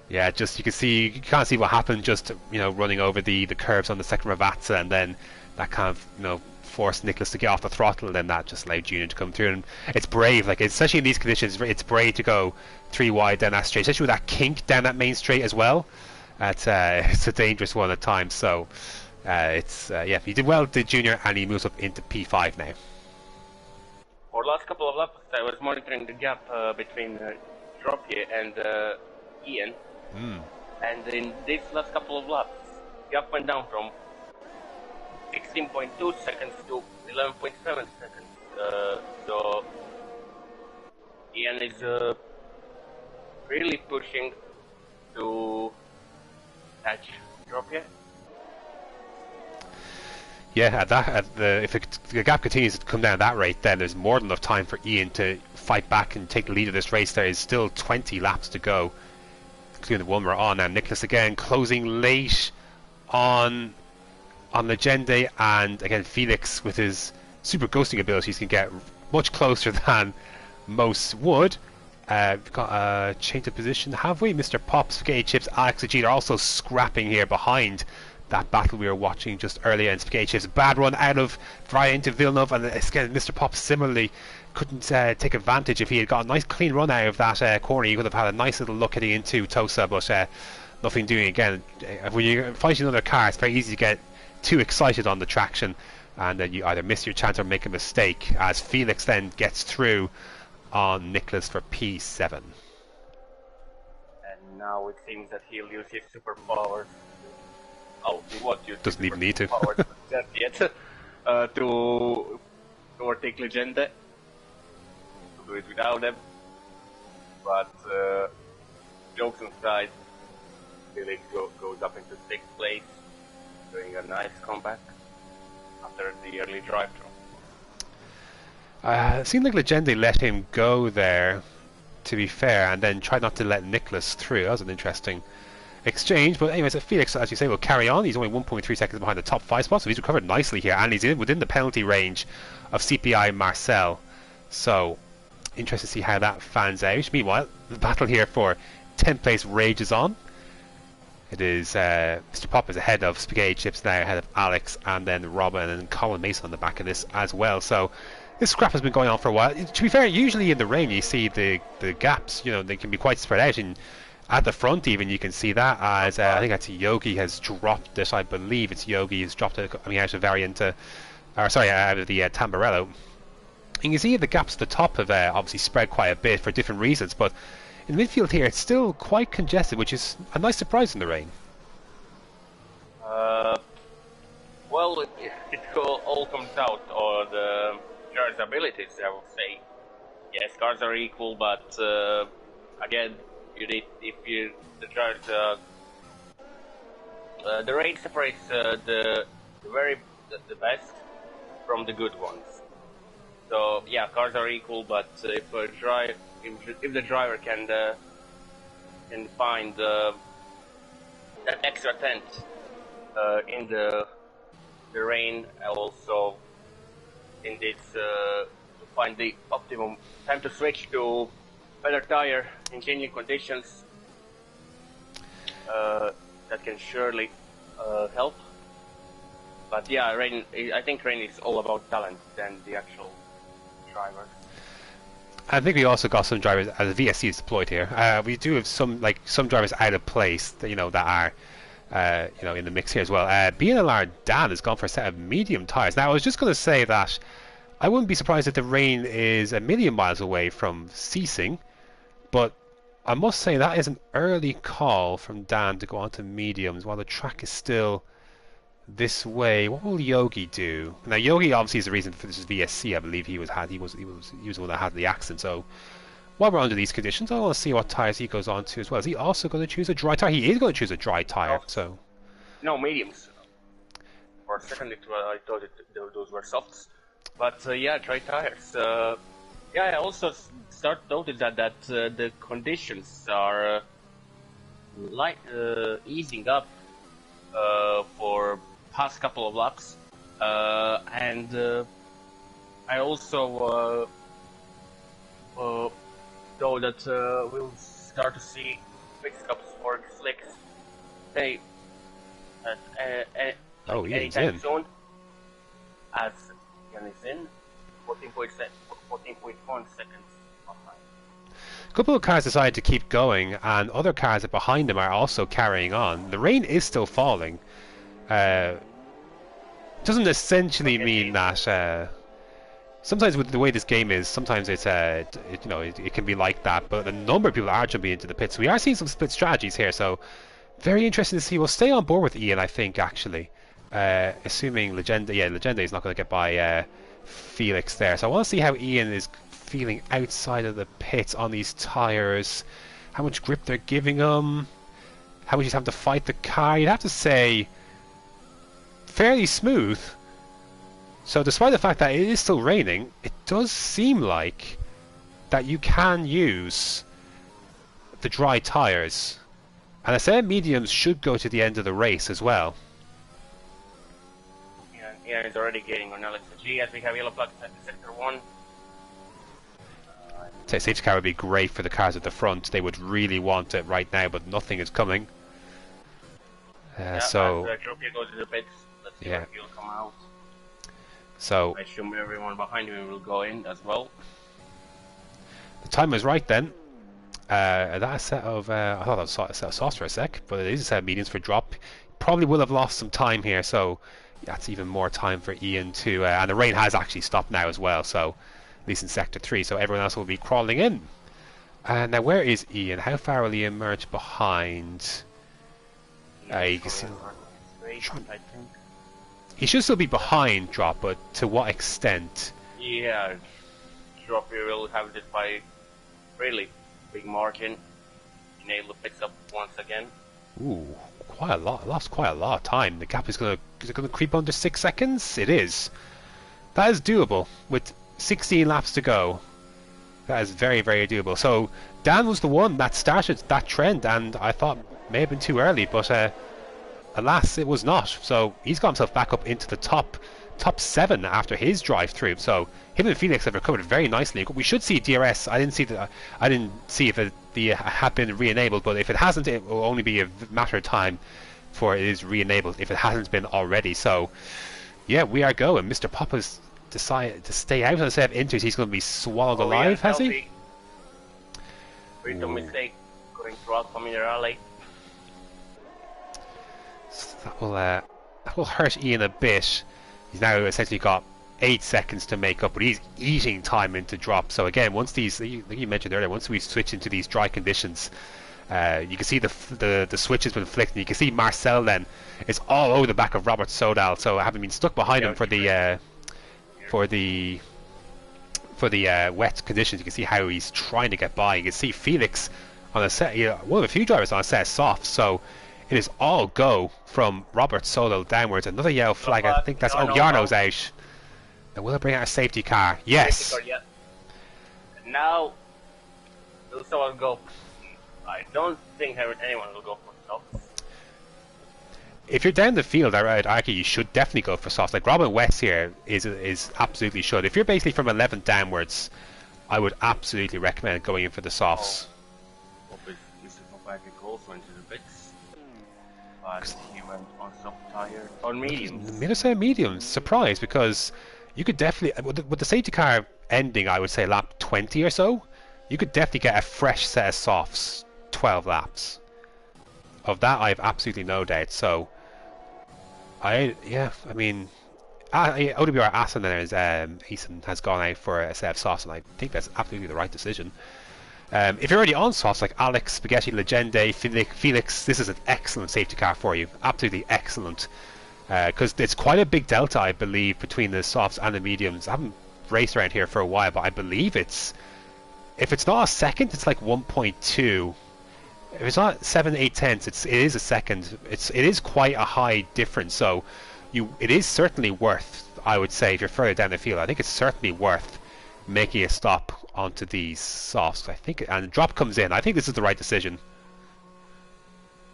yeah, just you can't see what happened. Just, you know, running over the curves on the second Ravazza, and then that kind of, you know, forced Nicholas to get off the throttle, and then that just allowed Junior to come through. And it's brave, like especially in these conditions, it's brave to go 3 wide down that straight, especially with that kink down that main straight as well. It's a dangerous one at times. So yeah, he did well, did Junior, and he moves up into P5 now. For the last couple of laps, I was monitoring the gap between Dropie and Ian, and in these last couple of laps, the gap went down from 16.2 seconds to 11.7 seconds. So Ian is really pushing to catch Dropie. Yeah, if the gap continues to come down at that rate, then there's more than enough time for Ian to fight back and take the lead of this race. There is still 20 laps to go, including the one we're on now. Nicholas again closing late on Legende, and again Felix with his super ghosting abilities can get much closer than most would. We've got a change of position, have we? Mr. Pop, Spaghetti Chips, Alex Ajit are also scrapping here behind that battle we were watching just earlier. And Spaghetti Chips, bad run out of Vrya into Villeneuve, and again Mr. Pop similarly couldn't take advantage. If he had got a nice clean run out of that corner, he could have had a nice little look heading into Tosa, but nothing doing. Again, when you're fighting another car, it's very easy to get too excited on the traction, and then you either miss your chance or make a mistake, as Felix then gets through on Nicholas for P7. And now it seems that he'll use his superpowers. Oh, he won't use doesn't even need to. Just yet. To overtake Legende. To do it without them. But jokes aside, Felix goes up into 6th place, doing a nice comeback after the early drive-through. It seemed like Legende let him go there, to be fair, and then tried not to let Nicholas through. That was an interesting exchange. But anyways, Felix, as you say, will carry on. He's only 1.3 seconds behind the top 5 spots, so he's recovered nicely here, and he's within the penalty range of CPI Marcel. So, interested to see how that fans out. Meanwhile, the battle here for 10th place rages on. It is Mr. Pop is ahead of Spaghetti Chips now, ahead of Alex, and then Robin and Colin Mason on the back of this as well. So this scrap has been going on for a while. To be fair, usually in the rain you see the gaps, you know, they can be quite spread out, and at the front even you can see that, as I think that's Yogi has dropped it. I believe it's Yogi who's dropped it out of Variant, out of the Tamburello. You can see the gaps at the top have obviously spread quite a bit for different reasons, but in midfield here it's still quite congested, which is a nice surprise in the rain. Well, it all comes out on the cars' abilities, I would say. Yes, cars are equal, but again, you need, the cars, the rain separates the best from the good ones. So yeah, cars are equal, but if the driver can find that extra tenth in the rain, also in this to find the optimum time to switch to better tire in changing conditions, that can surely help. But yeah, I think rain is all about talent than the actual driver. I think we also got some drivers as VSC is deployed here. We do have some drivers out of place that are in the mix here as well. BNLR Dan has gone for a set of medium tires. Now I was just going to say that I wouldn't be surprised if the rain is a million miles away from ceasing, but I must say that is an early call from Dan to go on to mediums while the track is still this way. What will Yogi do? Now Yogi obviously is the reason for this is VSC. I believe he was the one that had the accident. So while we're under these conditions, I want to see what tires he goes on to as well. Is he also going to choose a dry tire? He is going to choose a dry tire. So no, mediums. For a second I thought those were softs, but yeah, dry tires. Yeah, I also noticed that the conditions are easing up for past couple of laps, and I also know that we'll start to see pit stops for slicks. Say anytime soon, as Ian is in 14.1 seconds behind. A couple of cars decided to keep going, and other cars that behind them are also carrying on. The rain is still falling. Doesn't essentially mean that. Sometimes with the way this game is, sometimes it's it can be like that. But a number of people are jumping into the pits. We are seeing some split strategies here, so very interesting to see. We'll stay on board with Ian, I think, actually. Assuming Legenda is not going to get by Felix there. So I want to see how Ian is feeling outside of the pits on these tyres. How much grip they're giving him. How much he's having to fight the car. You'd have to say fairly smooth. So despite the fact that it is still raining, it does seem like that you can use the dry tyres. And I said mediums should go to the end of the race as well. Yeah, it's already getting on Alex G as we have yellow flag at sector 1. Safety car would be great for the cars at the front. They would really want it right now, but nothing is coming. So as Tropia goes to the pits, let's see when he'll come out. So I assume everyone behind him will go in as well. The time was right then. That a set of I thought that was a set of softs for a sec, but it is a set of mediums for drop. Probably will have lost some time here, so that's even more time for Ian to. And the rain has actually stopped now as well, so at least in sector 3. So everyone else will be crawling in. And now where is Ian? How far will he emerge behind? You can see. I think. He should still be behind Drop, but to what extent? Yeah, Drop will have this by really big margin. Enable picks up once again. Ooh, quite a lot. Lost quite a lot of time. The gap is gonna creep under 6 seconds. It is. That is doable with 16 laps to go. That is very, very doable. So Dan was the one that started that trend, and I thought may have been too early, but alas, it was not. So he's got himself back up into the top 7 after his drive through. So him and Felix have recovered very nicely. We should see DRS. I didn't see if it had been re-enabled, but if it hasn't, it will only be a matter of time before it is re-enabled if it hasn't been already. So yeah, we are going. Mr. Pop has decided to stay out instead of enters. He's going to be swallowed alive, has he? Freedom mistake going through Alpha Minerale. So that will hurt Ian a bit. He's now essentially got 8 seconds to make up, but he's eating time into Drop. So again, once these, like you mentioned earlier, once we switch into these dry conditions, you can see the switch has been flicked, and you can see Marcel then is all over the back of Robert Sodal. So having been stuck behind him for the wet conditions, you can see how he's trying to get by. You can see Felix on a set, one of a few drivers on a set of softs. So it is all go from Robert Solo downwards. Another yellow flag. I think that's Yarno's out. And will it bring out a safety car? Yes. And now, will someone go? I don't think anyone will go for softs. If you're down the field, I would argue you should definitely go for softs. Like Robin West here is absolutely should. If you're basically from 11th downwards, I would absolutely recommend going in for the softs. Also into the pits, but he went on soft tire on mediums. I'm gonna say mediums. Surprised, because you could definitely with the safety car ending, I would say lap 20 or so, you could definitely get a fresh set of softs 12 laps. Of that, I have absolutely no doubt. So I mean, OWR Aston there is Eason has gone out for a set of softs, and I think that's absolutely the right decision. If you're already on softs like Alex, Spaghetti, Legende, Felix, this is an excellent safety car for you. Absolutely excellent. Because it's quite a big delta, I believe, between the softs and the mediums. I haven't raced around here for a while, but I believe if it's not a second, it's like 1.2. If it's not 7, 8 tenths, it is a second. It is quite a high difference. So it is certainly worth, I would say, if you're further down the field, I think it's certainly worth making a stop onto these softs. I think, and Drop comes in. I think this is the right decision.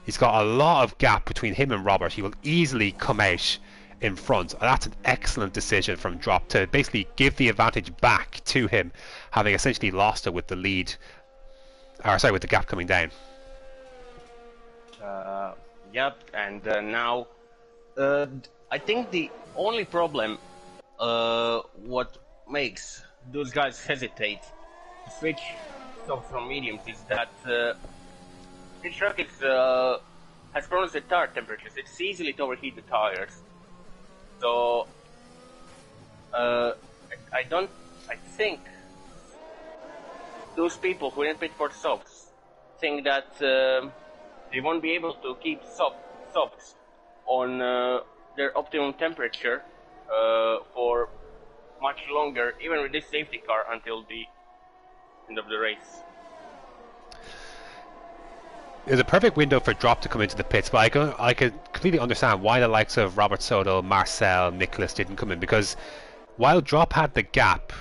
He's got a lot of gap between him and Robert. He will easily come out in front. That's an excellent decision from Drop to basically give the advantage back to him, having essentially lost it with the lead, or sorry, with the gap coming down. Yep, and now I think the only problem what makes those guys hesitate to switch softs from mediums is that this truck has problems with tire temperatures. It's easily to overheat the tires. So I think those people who didn't pit for softs think that they won't be able to keep softs on their optimum temperature for much longer, even with this safety car, until the end of the race. There's a perfect window for Drop to come into the pits, but I could completely understand why the likes of Robert Soto, Marcel, Nicholas didn't come in, because while Drop had the gap,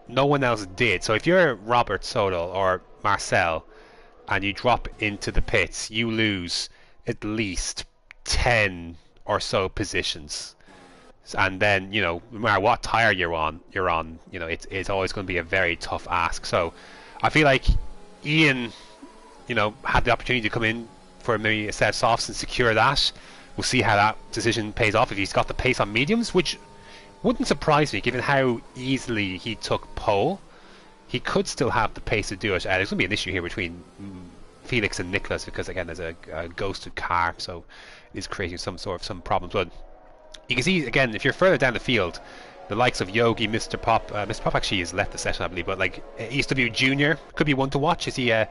no one else did. So if you're Robert Soto or Marcel and you drop into the pits, you lose at least 10 or so positions. And then, you know, no matter what tire you're on, you know, it's always going to be a very tough ask. So I feel like Ian, you know, had the opportunity to come in for maybe a set of softs and secure that. We'll see how that decision pays off if he's got the pace on mediums, which wouldn't surprise me given how easily he took pole. He could still have the pace to do it. There's going to be an issue here between Felix and Nicholas because, again, there's a ghosted car, so it's creating some problems. But you can see, again, if you're further down the field, the likes of Yogi, Mr. Pop actually has left the session, I believe, but like ESW Junior could be one to watch. Is he, you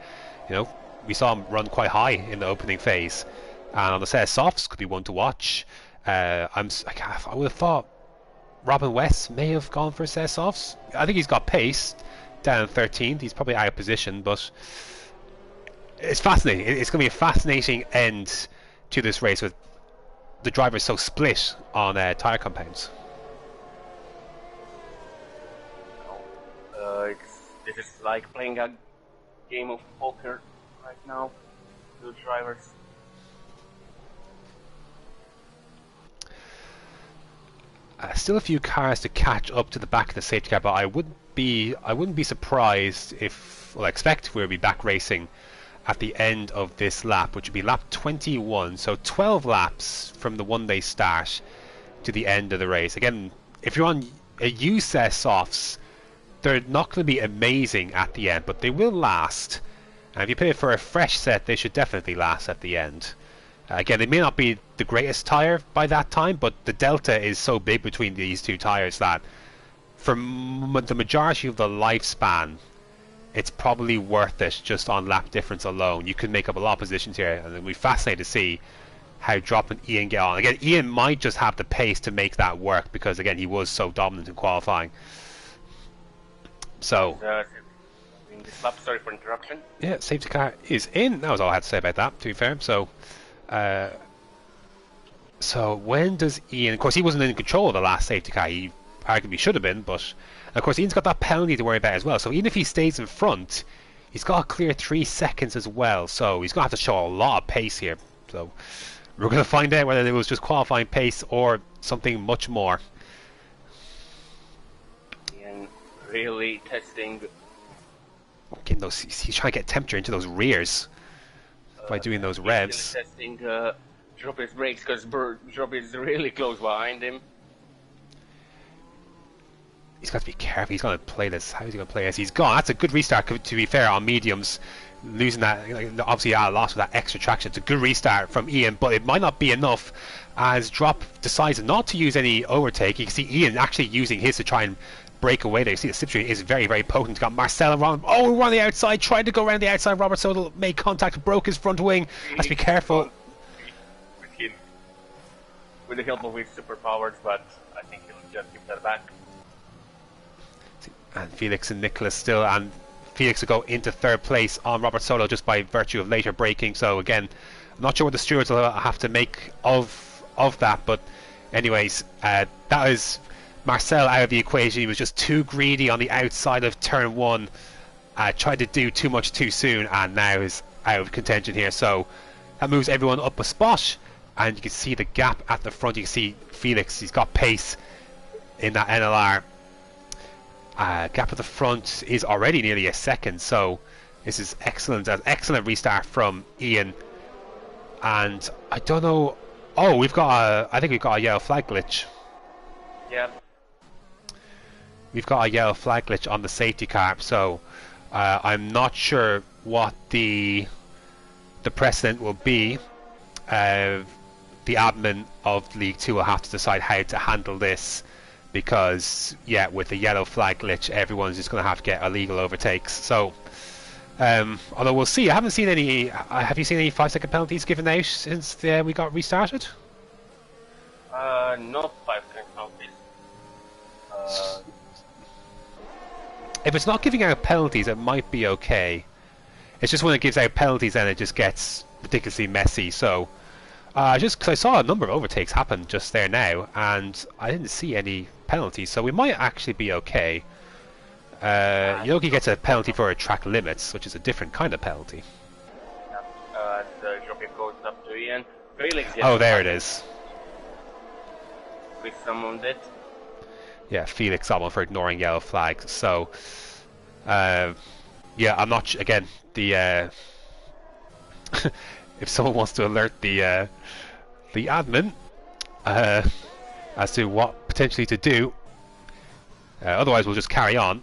know, we saw him run quite high in the opening phase, and on the set of softs could be one to watch. I would have thought Robin West may have gone for a set of softs. I think he's got pace down 13th. He's probably out of position, but it's fascinating. It's going to be a fascinating end to this race with the drivers so split on tyre compounds. This is like playing a game of poker right now. Two drivers. Still a few cars to catch up to the back of the safety car, but I wouldn't be surprised if, well, I expect we'll be back racing at the end of this lap, which would be lap 21. So 12 laps from the one-day start to the end of the race. Again, if you're on a used set of softs, they're not going to be amazing at the end, but they will last. And if you pay for a fresh set, they should definitely last at the end. Again, they may not be the greatest tyre by that time, but the delta is so big between these two tyres that for the majority of the lifespan, it's probably worth it just on lap difference alone. You could make up a lot of positions here, and it'll be fascinating to see how Drop and Ian get on. Again, Ian might just have the pace to make that work because, again, he was so dominant in qualifying. So, sorry for interruption. Yeah, safety car is in. That was all I had to say about that, to be fair. So when does Ian... Of course, he wasn't in control of the last safety car. He arguably should have been, but... Of course, Ian's got that penalty to worry about as well. So even if he stays in front, he's got a clear 3 seconds as well. So he's going to have to show a lot of pace here. So we're going to find out whether it was just qualifying pace or something much more. Ian really testing... He's trying to get temperature into those rears by doing those revs. Testing Drop his brakes because Drop is really close behind him. He's got to be careful. He's going to play this. How is he going to play this? He's gone. That's a good restart, to be fair, on mediums. Losing that, obviously, a loss with that extra traction. It's a good restart from Ian, but it might not be enough as Drop decides not to use any overtake. You can see Ian actually using his to try and break away there. You see the slipstream is very, very potent. Got Marcel around. Oh, we're on the outside. Tried to go around the outside. Robert Soto made contact, broke his front wing. Let's be careful. With the help of his superpowers, but I think he'll just give that back. And Felix and Nicholas still, and Felix will go into third place on Robert Soto just by virtue of later braking. So again, I'm not sure what the stewards will have to make of that, but anyways, that is Marcel out of the equation. He was just too greedy on the outside of turn 1, tried to do too much too soon, and now is out of contention here. So that moves everyone up a spot, and you can see the gap at the front. You can see Felix, he's got pace in that NLR. Gap at the front is already nearly a second, so this is excellent. An excellent restart from Ian. And I don't know. Oh, I think we've got a yellow flag glitch. Yeah, we've got a yellow flag glitch on the safety car, so I'm not sure what the precedent will be. The admin of League 2 will have to decide how to handle this, because yeah, with the yellow flag glitch, everyone's just going to have to get illegal overtakes. So although we'll see. I haven't seen any. Have you seen any 5-second penalties given out since we got restarted? Not 5-second penalties. If it's not giving out penalties, it might be okay. It's just when it gives out penalties, then it just gets ridiculously messy. So, just because I saw a number of overtakes happen just there now, and I didn't see any penalties, so we might actually be okay. Yogi gets a penalty for a track limits, which is a different kind of penalty. The dropping goes up to Ian. Felix, oh, there it is. We summoned it. Yeah, Felix Almond for ignoring yellow flags. So, yeah, I'm not again the. If someone wants to alert the admin as to what potentially to do, otherwise we'll just carry on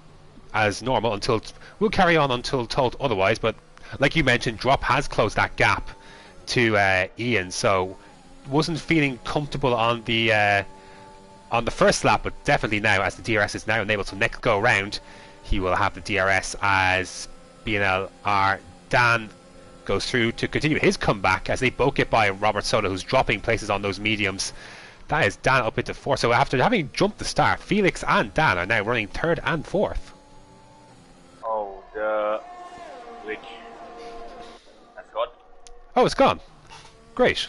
as normal until told otherwise. But like you mentioned, Drop has closed that gap to Ian, so wasn't feeling comfortable on the first lap, but definitely now, as the DRS is now enabled to next go round, he will have the DRS as BNLR Dan goes through to continue his comeback as they both get by Robert Soda, who's dropping places on those mediums. That is Dan up into 4th. So after having jumped the start, Felix and Dan are now running 3rd and 4th. Oh, the glitch. That's gone. Oh, it's gone. Great.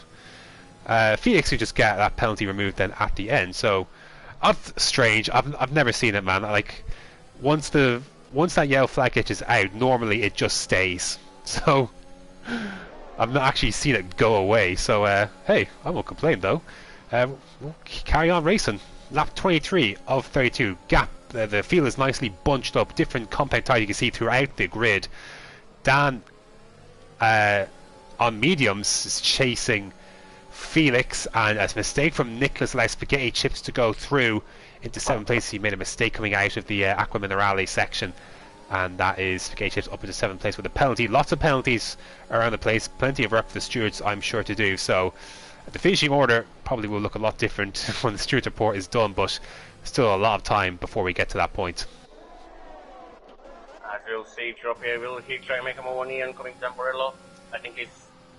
Felix could just get that penalty removed then at the end. So that's strange. I've never seen it, man. Like once that yellow flag glitch is out, normally it just stays. So I've not actually seen it go away. So hey, I won't complain though. We'll carry on racing. Lap 23 of 32. Gap. The field is nicely bunched up. Different compact tires you can see throughout the grid. Dan on mediums is chasing Felix, and as a mistake from Nicholas allows Spaghetti Chips to go through into 7th place. He made a mistake coming out of the Aqua Minerale section, and that is Spaghetti Chips up into 7th place with a penalty. Lots of penalties around the place, plenty of work for the stewards, I'm sure, to do. So the finishing order probably will look a lot different when the stewards report is done, but still a lot of time before we get to that point. As we'll see, Drop here, will he try and make a move on Ian coming to Umbrella? I think he's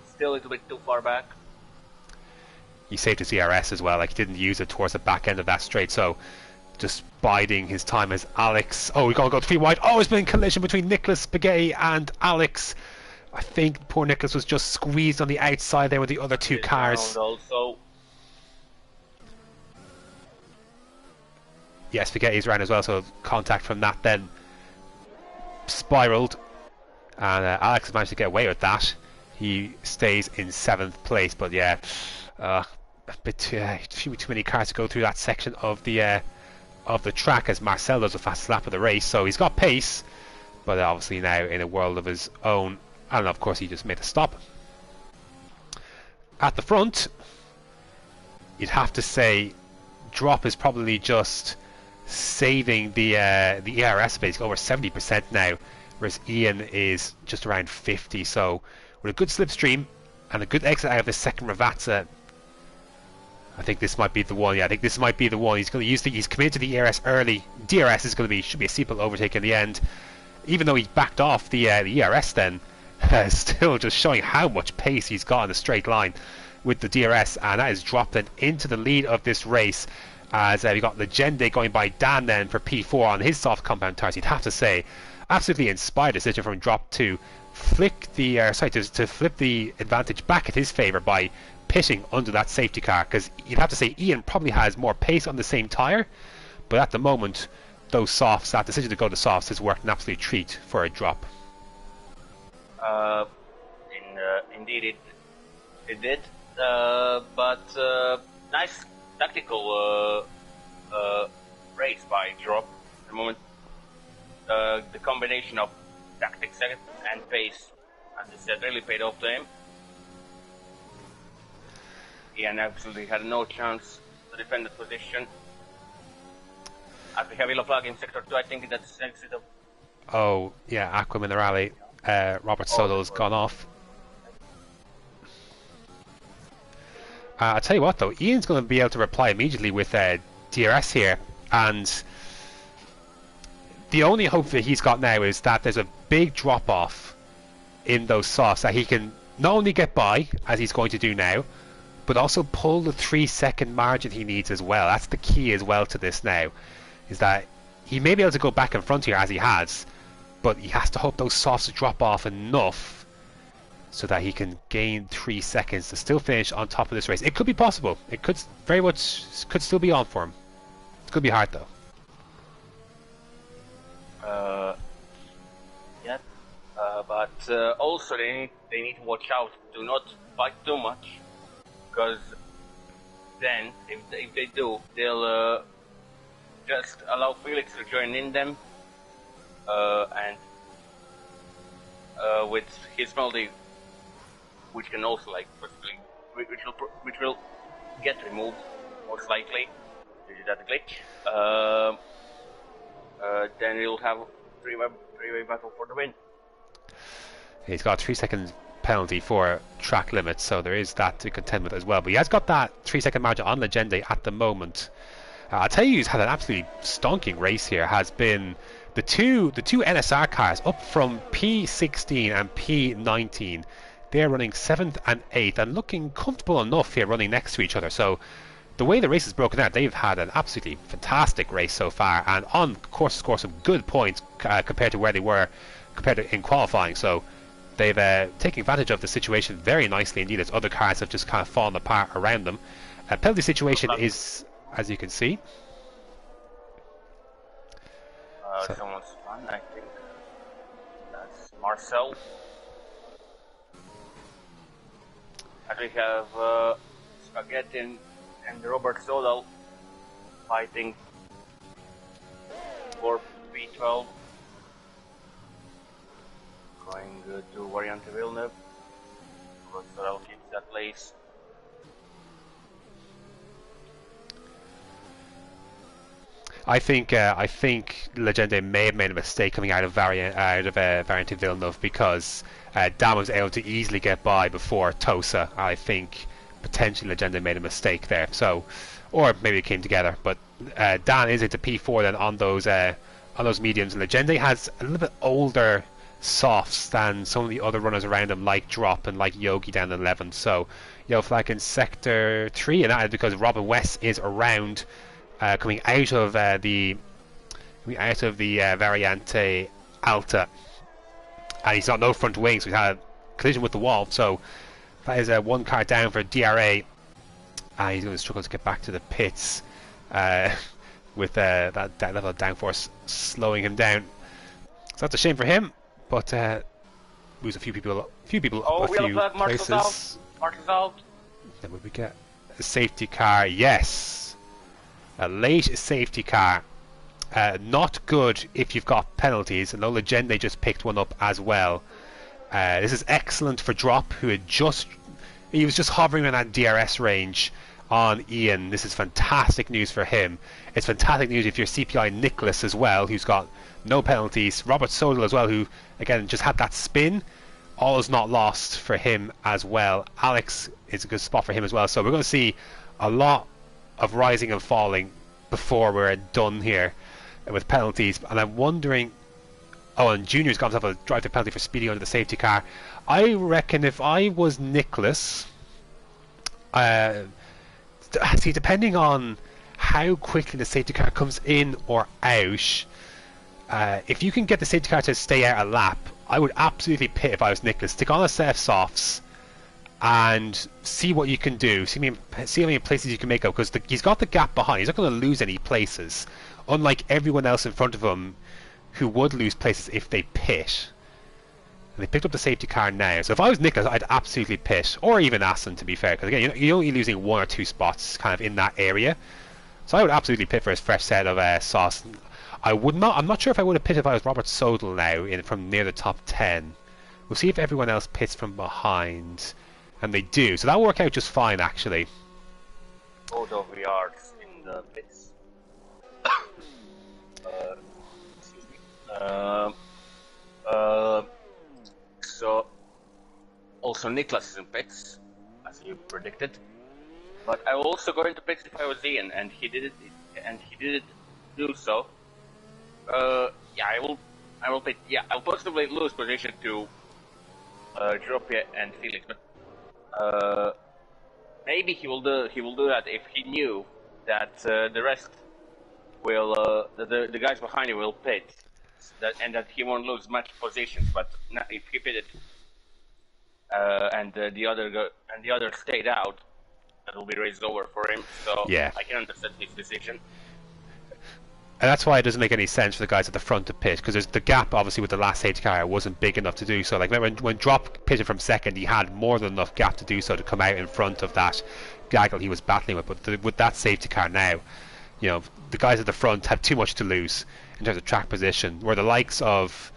still a little bit too far back. He saved his ERS as well, like he didn't use it towards the back end of that straight, so just biding his time as Alex. Oh, we're going to go 3 wide. Oh, it's been a collision between Nicholas Spaghetti and Alex. I think poor Nicholas was just squeezed on the outside there with the other 2 cars. Also. Yeah, Spaghetti's around as well, so contact from that then spiraled, and Alex has managed to get away with that. He stays in 7th place, but yeah, a bit too many cars to go through that section of the track as Marcel does the fastest lap of the race. So he's got pace, but obviously now in a world of his own. And of course he just made a stop. At the front, you'd have to say Drop is probably just saving the ERS space, over 70% now, whereas Ian is just around 50. So with a good slipstream and a good exit out of the second Ravazza, I think this might be the one. Yeah, I think this might be the one. He's going to use he's committed to the ERS early. DRS is going to should be a seatbelt overtake in the end, even though he backed off the ERS then. Still just showing how much pace he's got in the straight line with the DRS, and that is dropped then into the lead of this race as we got Legende going by Dan then for P4 on his soft compound tires. You'd have to say absolutely inspired decision from Drop to flick the to flip the advantage back in his favour by pitting under that safety car, because you'd have to say Ian probably has more pace on the same tyre, but at the moment those softs, that decision to go to softs has worked an absolute treat for a Drop. Indeed it did, but nice tactical race by Drop. At the moment, the combination of tactics and pace, as I said, really paid off to him. Ian absolutely had no chance to defend the position. As we have yellow flag in sector 2, I think that's exit of... Oh, yeah, Aqua Minerale. Robert Solo's gone off. I'll tell you what though, Ian's going to be able to reply immediately with DRS here, and the only hope that he's got now is that there's a big drop off in those softs that he can not only get by, as he's going to do now, but also pull the 3-second margin he needs as well. That's the key as well to this now, is that he may be able to go back in front here as he has, but he has to hope those softs drop off enough so that he can gain 3 seconds to still finish on top of this race. It could be possible. It could very much could still be on for him. It could be hard though. Yeah. But also they need to watch out. Do not fight too much, because then if they do, they'll just allow Felix to join in them, and with his melody, which can also which will get removed most likely due to that glitch. Then we'll have three-way battle for the win. He's got a 3-second penalty for track limits, so there is that to contend with as well. But he has got that 3-second margin on Legende at the moment. I'll tell you, who's had an absolutely stonking race here has been the two NSR cars up from P16 and P19. They're running 7th and 8th and looking comfortable enough here running next to each other. So the way the race is broken out, they've had an absolutely fantastic race so far, and on course to score some good points compared to where they were in qualifying. So they've taken advantage of the situation very nicely indeed, as other cars have just kind of fallen apart around them. Penalty situation is, as you can see, someone's fun, I think. That's Marcel. And we have Spaghetti and Robert Sodal fighting for P12. Going to Variante Villeneuve. Robert Sodal keeps that place. I think Legende may have made a mistake coming out of Variante Villeneuve, because Dan was able to easily get by before Tosa. I think potentially Legende made a mistake there. So, or maybe it came together. But Dan is into P4 then on those mediums, and Legende has a little bit older softs than some of the other runners around him, like Drop and like Yogi down in 11. So, yellow flag in sector 3, and that is because Robin West is around. Coming out of the Variante Alta, and he's got no front wing, so he's had a collision with the wall. So that is one car down for DRA, and he's going to struggle to get back to the pits with that level of downforce slowing him down. So that's a shame for him, but lose a few people up a few places. Marshall's out. Then would we get a safety car? Yes. A late safety car. Not good if you've got penalties, and Legende just picked one up as well. This is excellent for Drop, who he was just hovering in that DRS range on Ian. This is fantastic news for him. It's fantastic news if you're CPI Nicholas as well, who's got no penalties. Robert Sodal as well, who again just had that spin. All is not lost for him as well. Alex is a good spot for him as well. So we're going to see a lot of rising and falling before we're done here with penalties. And I'm wondering, and Junior's got himself a drive-through penalty for speeding under the safety car. I reckon if I was Nicholas, see, depending on how quickly the safety car comes in or out, if you can get the safety car to stay out a lap, I would absolutely pit if I was Nicholas. Stick on a set of softs and see what you can do. See how many places you can make up, because he's got the gap behind. He's not going to lose any places, unlike everyone else in front of him who would lose places if they pit. And they picked up the safety car now. So if I was Nicholas, I'd absolutely pit, or even Aston, to be fair, because again, you're only losing 1 or 2 spots kind of in that area. So I would absolutely pit for his fresh set of sauce. I'm not sure if I would have pitted if I was Robert Sodal now from near the top 10. We'll see if everyone else pits from behind. And they do, so that'll work out just fine actually. Both of the yards in the pits. Excuse me. Uh, so also Niklas is in pits, as you predicted. But I will also go into pits if I was Ian, and he did it do so. Yeah, I will pit. Yeah, I'll possibly lose position to Dropia and Felix, but maybe he will do that if he knew that the rest will the guys behind him will pit, and that he won't lose much positions. But if he pitted and the other stayed out, that will be raised over for him. So Yeah. I can understand his decision. And that's why it doesn't make any sense for the guys at the front to pit, because there's the gap obviously with the last safety car wasn't big enough to do so. Like when Drop pitted from second, he had more than enough gap to do so to come out in front of that gaggle he was battling with. But with that safety car now, you know, the guys at the front have too much to lose in terms of track position. Where the likes of,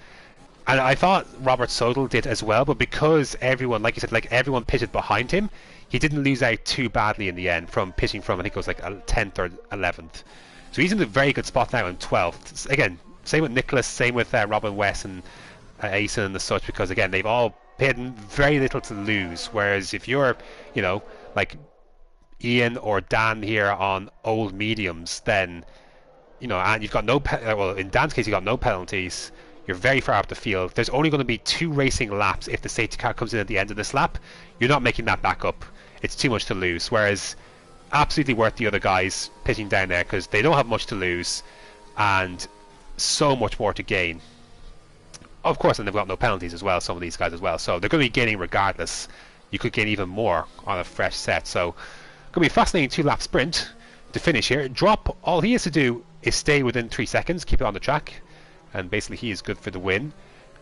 and I thought Robert Sodal did as well, but because everyone, like you said, like everyone pitted behind him, he didn't lose out too badly in the end from pitching from, I think it was like 10th or 11th. So he's in a very good spot now in 12th. Again, same with Nicholas, same with Robin West and Asen and the such, because again, they've all had very little to lose. Whereas if you're, you know, like Ian or Dan here on old mediums, then, you know, and you've got no, well, in Dan's case, you've got no penalties. You're very far up the field. There's only going to be 2 racing laps if the safety car comes in at the end of this lap. You're not making that back up. It's too much to lose. Whereas, absolutely worth the other guys pitching down there because they don't have much to lose and so much more to gain. Of course, and they've got no penalties as well, some of these guys as well. So they're going to be gaining regardless. You could gain even more on a fresh set. So, going to be a fascinating 2-lap sprint to finish here. Drop, all he has to do is stay within 3 seconds, keep it on the track. And basically he is good for the win.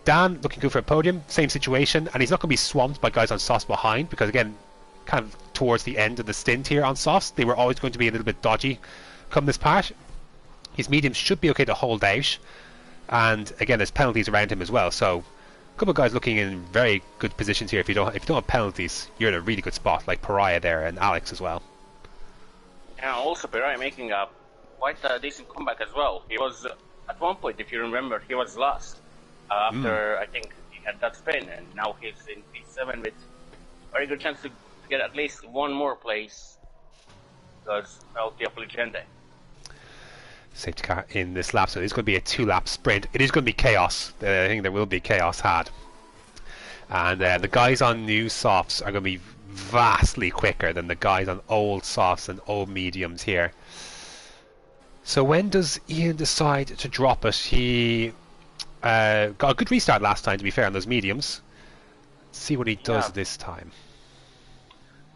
Dan looking good for a podium, same situation, and he's not going to be swamped by guys on softs behind because again, kind of towards the end of the stint here on softs, they were always going to be a little bit dodgy come this part. His mediums should be okay to hold out, and again there's penalties around him as well, so a couple of guys looking in very good positions here. If you don't have penalties, you're in a really good spot, like Pariah there and Alex as well. And also Pariah making a quite a decent comeback as well. He was at one point, if you remember, he was last after I think he had that spin, and now he's in P7 with very good chance to get at least one more place because penalty of Legende. Safety car in this lap, so it's going to be a 2-lap sprint. It is going to be chaos. I think there will be chaos had, and the guys on new softs are going to be vastly quicker than the guys on old softs and old mediums here. So when does Ian decide to drop it? He got a good restart last time, to be fair, on those mediums. Let's see what he does this time.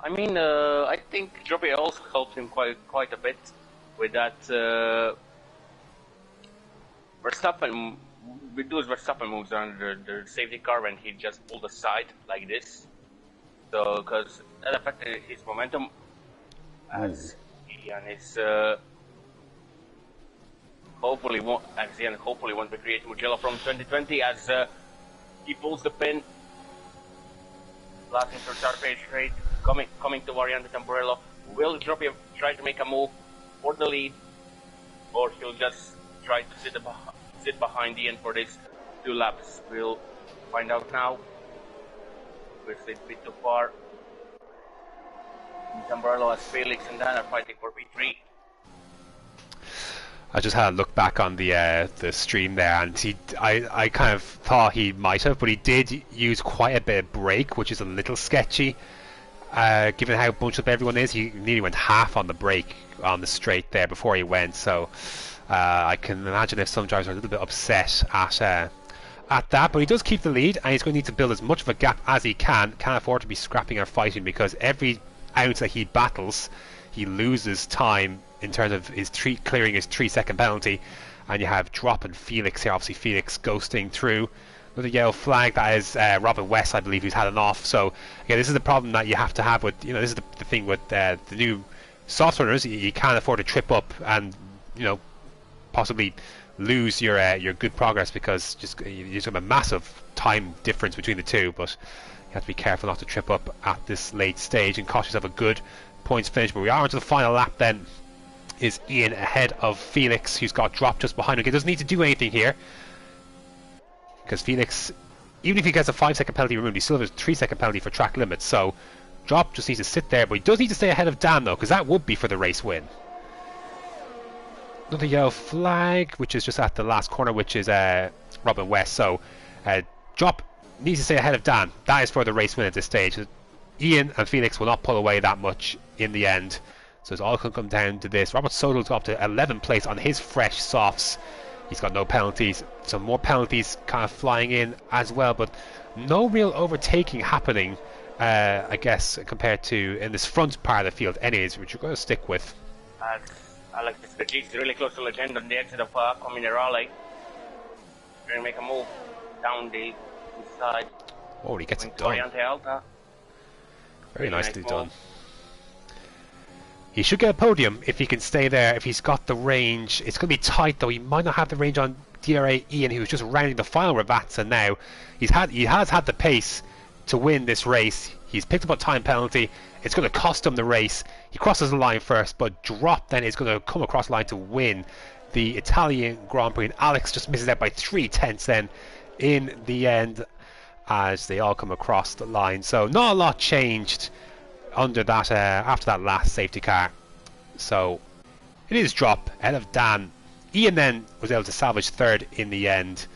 I mean, I think Droppy also helped him quite a bit with that Verstappen, with those Verstappen moves on the safety car when he just pulled aside like this. So, because that affected his momentum as he and his hopefully won't be creating Mugello from 2020 as he pulls the pin. Last into Tarpey straight, coming to Variante Tamburello. Will Droppy try to make a move for the lead, or he'll just try to sit behind Ian for these 2 laps? We'll find out now. We're a bit too far. Tamburello as Felix and Dan are fighting for P3. I just had a look back on the stream there, and I kind of thought he might have, but he did use quite a bit of brake, which is a little sketchy. Given how bunched up everyone is, he nearly went half on the brake on the straight there before he went. So I can imagine if some drivers are a little bit upset at that, but he does keep the lead, and he's going to need to build as much of a gap as he can. Can't afford to be scrapping or fighting because every ounce that he battles, he loses time in terms of his clearing his 3-second penalty. And you have Drop and Felix here. Obviously Felix ghosting through with a yellow flag. That is Robin West, I believe, who's had an off. So again, this is the problem that you have to have with, you know, this is the thing with the new soft runners. You can't afford to trip up and, you know, possibly lose your good progress because you just have a massive time difference between the two. But you have to be careful not to trip up at this late stage and cost yourself a good points finish. But we are onto the final lap then is Ian ahead of Felix, who's got dropped just behind him. He doesn't need to do anything here, because Felix, even if he gets a 5-second penalty removed, he still has a 3-second penalty for track limits. So Drop just needs to sit there, but he does need to stay ahead of Dan though, because that would be for the race win. Another yellow flag, which is just at the last corner, which is Robin West. So Drop needs to stay ahead of Dan. That is for the race win at this stage. Ian and Felix will not pull away that much in the end. So it's all going to come down to this. Robert Sodal got up to 11th place on his fresh softs. He's got no penalties. Some more penalties kind of flying in as well, but no real overtaking happening, I guess, compared to in this front part of the field anyways, which we're going to stick with. Alex is really close to Legend on the exit of Minerale. Trying to make a move down the side. Oh, he gets it done. Very nicely done. He should get a podium if he can stay there, if he's got the range. It's going to be tight though. He might not have the range on DRA Ian, who's just rounding the final Ravatsa now. He has had the pace to win this race. He's picked up a time penalty. It's going to cost him the race. He crosses the line first, but Drop then is going to come across the line to win the Italian Grand Prix. And Alex just misses out by 3/10 then in the end as they all come across the line. So not a lot changed under that after that last safety car. So it is Drop ahead of Dan. Ian then was able to salvage third in the end.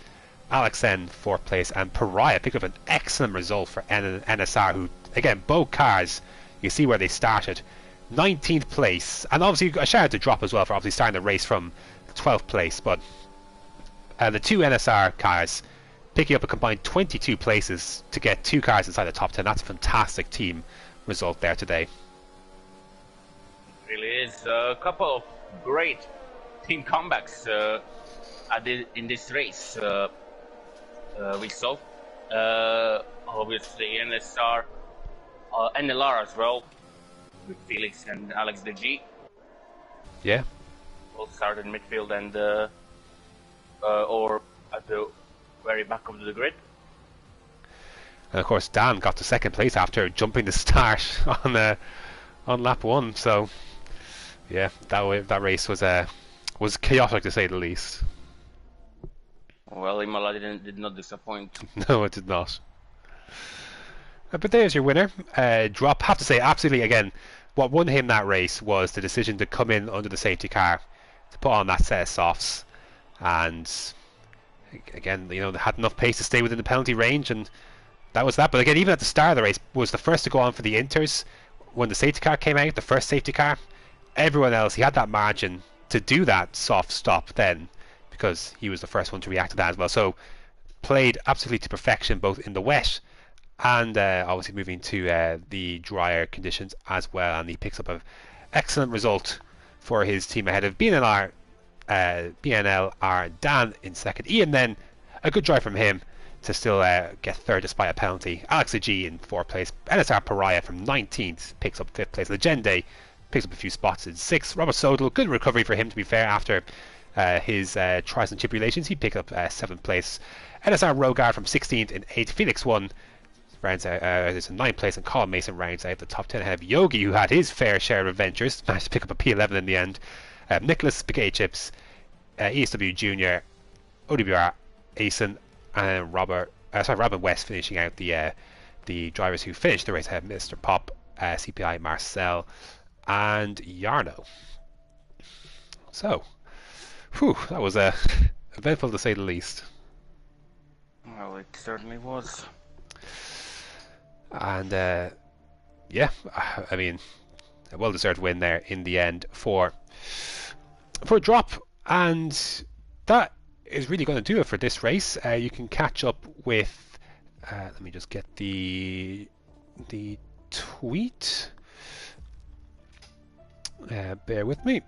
Alex then fourth place, and Pariah picked up an excellent result for NSR, who again, both cars, you see where they started, 19th place, and obviously a shout out to Drop as well for obviously starting the race from 12th place. But the two NSR cars picking up a combined 22 places to get two cars inside the top 10. That's a fantastic team result there today. It really is. A couple of great team comebacks in this race we saw. Obviously NSR, NLR as well, with Felix and Alex the G. Yeah. Both started in midfield and or at the very back of the grid. And of course Dan got to second place after jumping the start on lap 1. So yeah, that race was chaotic to say the least. Well, Imola did not disappoint. No, it did not. But there's your winner. Drop, have to say, absolutely, again, what won him that race was the decision to come in under the safety car, to put on that set of softs, and again, you know, they had enough pace to stay within the penalty range, and that was that. But again, even at the start of the race, was the first to go on for the Inters when the safety car came out, the first safety car. Everyone else, he had that margin to do that soft stop then, because he was the first one to react to that as well. So played absolutely to perfection, both in the wet and obviously moving to the drier conditions as well. And he picks up an excellent result for his team ahead of BNLR Dan in second. Ian then, a good drive from him to still get third despite a penalty. Alex G in fourth place. NSR Pariah from 19th picks up fifth place. Legende picks up a few spots in sixth. Robert Sodal, good recovery for him to be fair after his trials and tribulations. He picked up 7th place. NSR Rogard from 16th in 8th. Felix won, rounds out it's in 9th place, and Colin Mason rounds out the top 10 ahead of Yogi, who had his fair share of adventures, managed to pick up a P11 in the end. Nicholas Spaghetti Chips, ESW Junior, OWR Asen, and Robin West finishing out the drivers who finished the race ahead: Mr. Pop, CPI Marcel, and Yarno. So, whew, that was eventful to say the least. Well, it certainly was. And yeah, I mean, a well-deserved win there in the end for Drop, and that is really going to do it for this race. You can catch up with. Let me just get the tweet. Bear with me.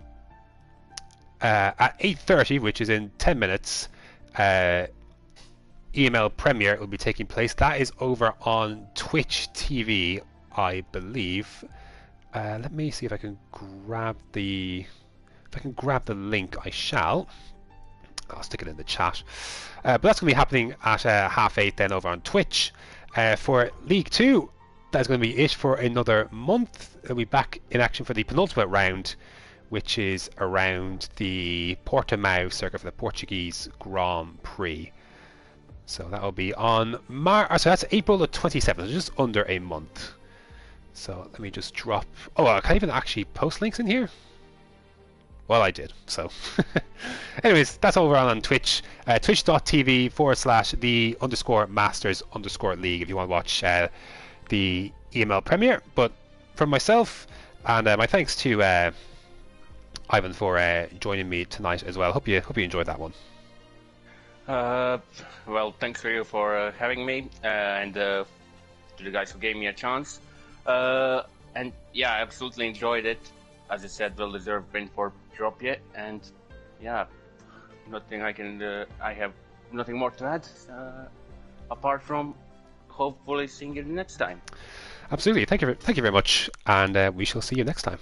At 8:30, which is in 10 minutes, EML Premiere will be taking place. That is over on Twitch TV, I believe. Let me see if I can grab the link. I shall. I'll stick it in the chat. But that's going to be happening at 8:30 then over on Twitch. For League 2, that's going to be it for another month. They'll be back in action for the penultimate round, which is around the Portimao circuit for the Portuguese Grand Prix. So that will be on so that's April the 27th, so just under a month. So let me just drop. Oh, I can't even actually post links in here. Well, I did. So, anyways, that's over on Twitch. Twitch.tv/the_Masters_League if you want to watch the EML premiere. But from myself, and my thanks to Ivan for joining me tonight as well. Hope you enjoyed that one. Well, thanks for you for having me, and to the guys who gave me a chance. And yeah, I absolutely enjoyed it. As I said, well-deserved win for Dropje, and yeah, I have nothing more to add, apart from hopefully seeing you next time. Absolutely, thank you very much, and we shall see you next time.